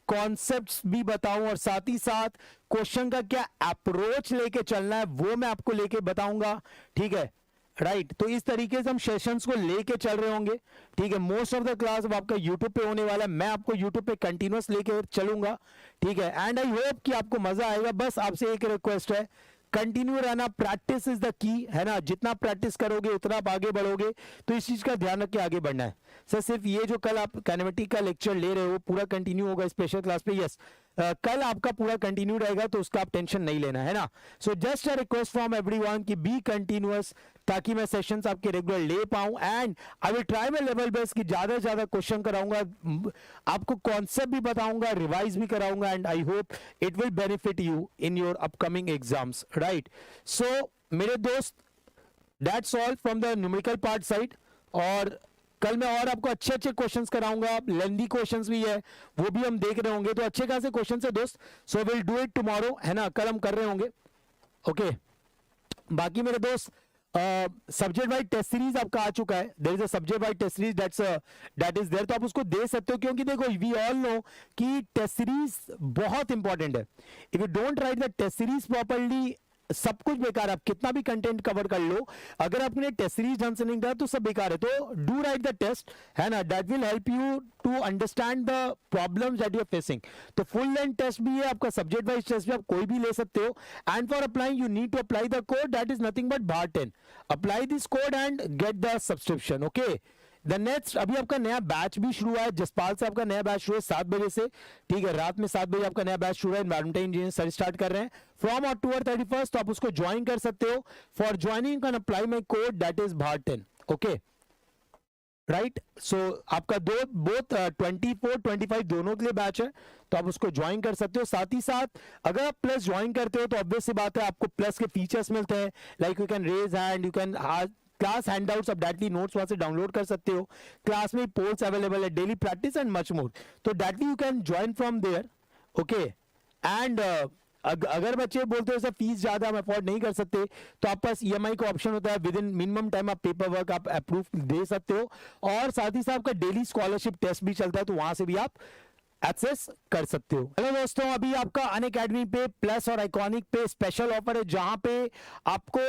[SPEAKER 3] कॉन्सेप्ट्स भी बताऊं और साथ ही साथ क्वेश्चन का क्या अप्रोच लेके चलना है वो मैं आपको लेके बताऊंगा। ठीक है, राइट, तो इस तरीके से हम सेशंस को लेके चल रहे होंगे। ठीक है, मोस्ट ऑफ द क्लास अब आपका यूट्यूब पे होने वाला है, मैं आपको यूट्यूब पे कंटिन्यूअस लेके चलूंगा। ठीक है, एंड आई होप कि आपको मजा आएगा। बस आपसे एक रिक्वेस्ट है, कंटिन्यू रहना, प्रैक्टिस इज द की, है ना। जितना प्रैक्टिस करोगे उतना आप आगे बढ़ोगे, तो इस चीज का ध्यान रख के आगे बढ़ना है। सर सिर्फ ये जो कल आप काइनेमेटिक का लेक्चर ले रहे हो पूरा कंटिन्यू होगा स्पेशल क्लास पे, यस कल आपका पूरा कंटिन्यू रहेगा, तो उसका आप टेंशन नहीं लेना, है ना। So just a request from everyone कि बी कंटिन्यूअस, ताकि मैं सेशंस आपके रेगुलर ले पाऊं। And I will try my level best कि ज्यादा से ज्यादा क्वेश्चन कराऊंगा, आपको कॉन्सेप्ट भी बताऊंगा, रिवाइज भी कराऊंगा, and I hope it will benefit you in your upcoming exams. Right, so मेरे दोस्त that's all from the numerical part side. और कल मैं और आपको अच्छे अच्छे क्वेश्चंस कराऊंगा, लेंदी क्वेश्चंस भी है वो भी हम देख रहे होंगे, तो अच्छे खासे क्वेश्चंस है दोस्त। So will do it tomorrow, है ना, कल हम कर रहे होंगे। ओके, बाकी मेरे दोस्त सब्जेक्ट वाइज टेस्ट सीरीज आपका आ चुका है, there is a subject wise test series that is there, तो आप उसको दे सकते हो, क्योंकि देखो वी ऑल नो कि टेस्ट सीरीज बहुत इंपॉर्टेंट है। If you don't write the test series properly, सब कुछ बेकार, आप कितना भी कंटेंट कवर कर लो, अगर आपने टेस्ट सीरीज ढंग से नहीं करा तो सब बेकार है। तो डू राइट द टेस्ट, है ना, that will help you to understand the problems that you are facing. तो फुल लेंथ टेस्ट भी है आपका, सब्जेक्ट वाइज टेस्ट भी आप कोई भी ले सकते हो। And for applying you need to apply the code, that is nothing but भार 10। Apply this code and get the subscription. Okay, the next, अभी आपका नया बैच भी शुरू हुआ है, जसपाल से आपका नया बैच शुरू है 7 बजे से। ठीक है, रात में 7 बजे आपका नया बैच शुरू है, एनवायरमेंटल इंजीनियरिंग सर स्टार्ट कर रहे हैं फ्रॉम October 31st, तो आप उसको ज्वाइन कर सकते हो। For joining you can apply my code, that is भार 10। ओके, राइट, सो आपका बोथ 24-25 दोनों के लिए बैच है, तो आप उसको ज्वाइन कर सकते हो। साथ ही साथ अगर आप प्लस ज्वाइन करते हो तो ऑब्वियस सी बात है आपको प्लस के फीचर्स मिलते हैं, like you can raise hand, you can class handouts, आप डायरेक्टली नोट्स वहां से डाउनलोड कर सकते हो, क्लास में पोल्स अवेलेबल है, daily practice and much more, तो directly you can join from there. Okay, and अगर बच्चे बोलते हो सर फीस ज्यादा हम अफोर्ड नहीं कर सकते, तो आप पास EMI का ऑप्शन होता है, विद इन मिनिमम टाइम आप पेपर वर्क आप अप्रूव दे सकते हो। और साथ ही साथ आपका डेली स्कॉलरशिप टेस्ट भी चलता है, तो वहां से भी आप एक्सेस कर सकते हो। हेलो दोस्तों, अभी आपका अनअकैडमी पे प्लस और आइकॉनिक पे स्पेशल ऑफर है, जहां पे आपको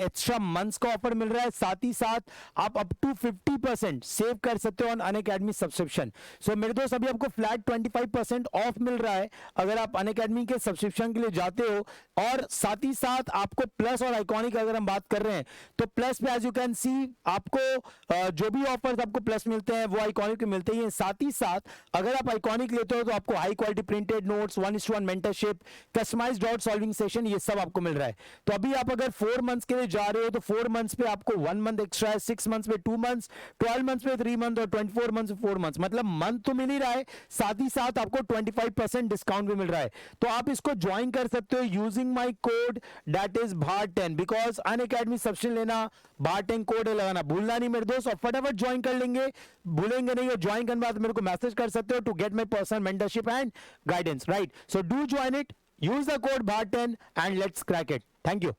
[SPEAKER 3] एक्स्ट्रा मंथ्स का ऑफर मिल रहा है, साथ ही साथ आप अप टू 50% सेव कर सकते हो ऑन अनअकैडमी सब्सक्रिप्शन। सो मेरे दोस्त, अभी आपको फ्लैट 25% ऑफ मिल रहा है अगर आप अनअकैडमी के सब्सक्रिप्शन के लिए जाते हो। और साथ ही साथ आपको प्लस और आइकॉनिक अगर हम बात कर रहे हैं तो प्लस पे एज यू कैन सी आपको जो भी ऑफर्स आपको प्लस मिलते हैं वो आइकॉनिक पे मिलते ही हैं। साथ ही साथ अगर आप आइकॉनिक लेते हो तो आपको high quality printed notes, 1:1 mentorship, customised doubt solving session, ये सब आपको मिल रहा है। तो अभी आप अगर 4 मंथ्स के लिए जा रहे हो तो 4 मंथ्स पे आपको 1 मंथ एक्स्ट्रा है, 6 मंथ्स पे 2 मंथ्स, 12 मंथ्स पे 3 मंथ और 24 मंथ्स पे 4 मंथ्स, मतलब मंथ तो मिल ही रहा है, साथ ही साथ आपको 25% डिस्काउंट भी मिल रहा है। तो आप इसको ज्वाइन कर सकते हो using my code that is BHAR10, because Unacademy subscription लेना BHAR10 कोड है लगाना भूलना नहीं मेरे दोस्त, और फटाफट ज्वाइन कर लेंगे, भूलेंगे नहीं। और ज्वाइन करने बाद मेरे को मैसेज कर सकते हो to get my personal mentorship and guidance, right? So do join it, use the code BHAR10 and let's crack it. Thank you.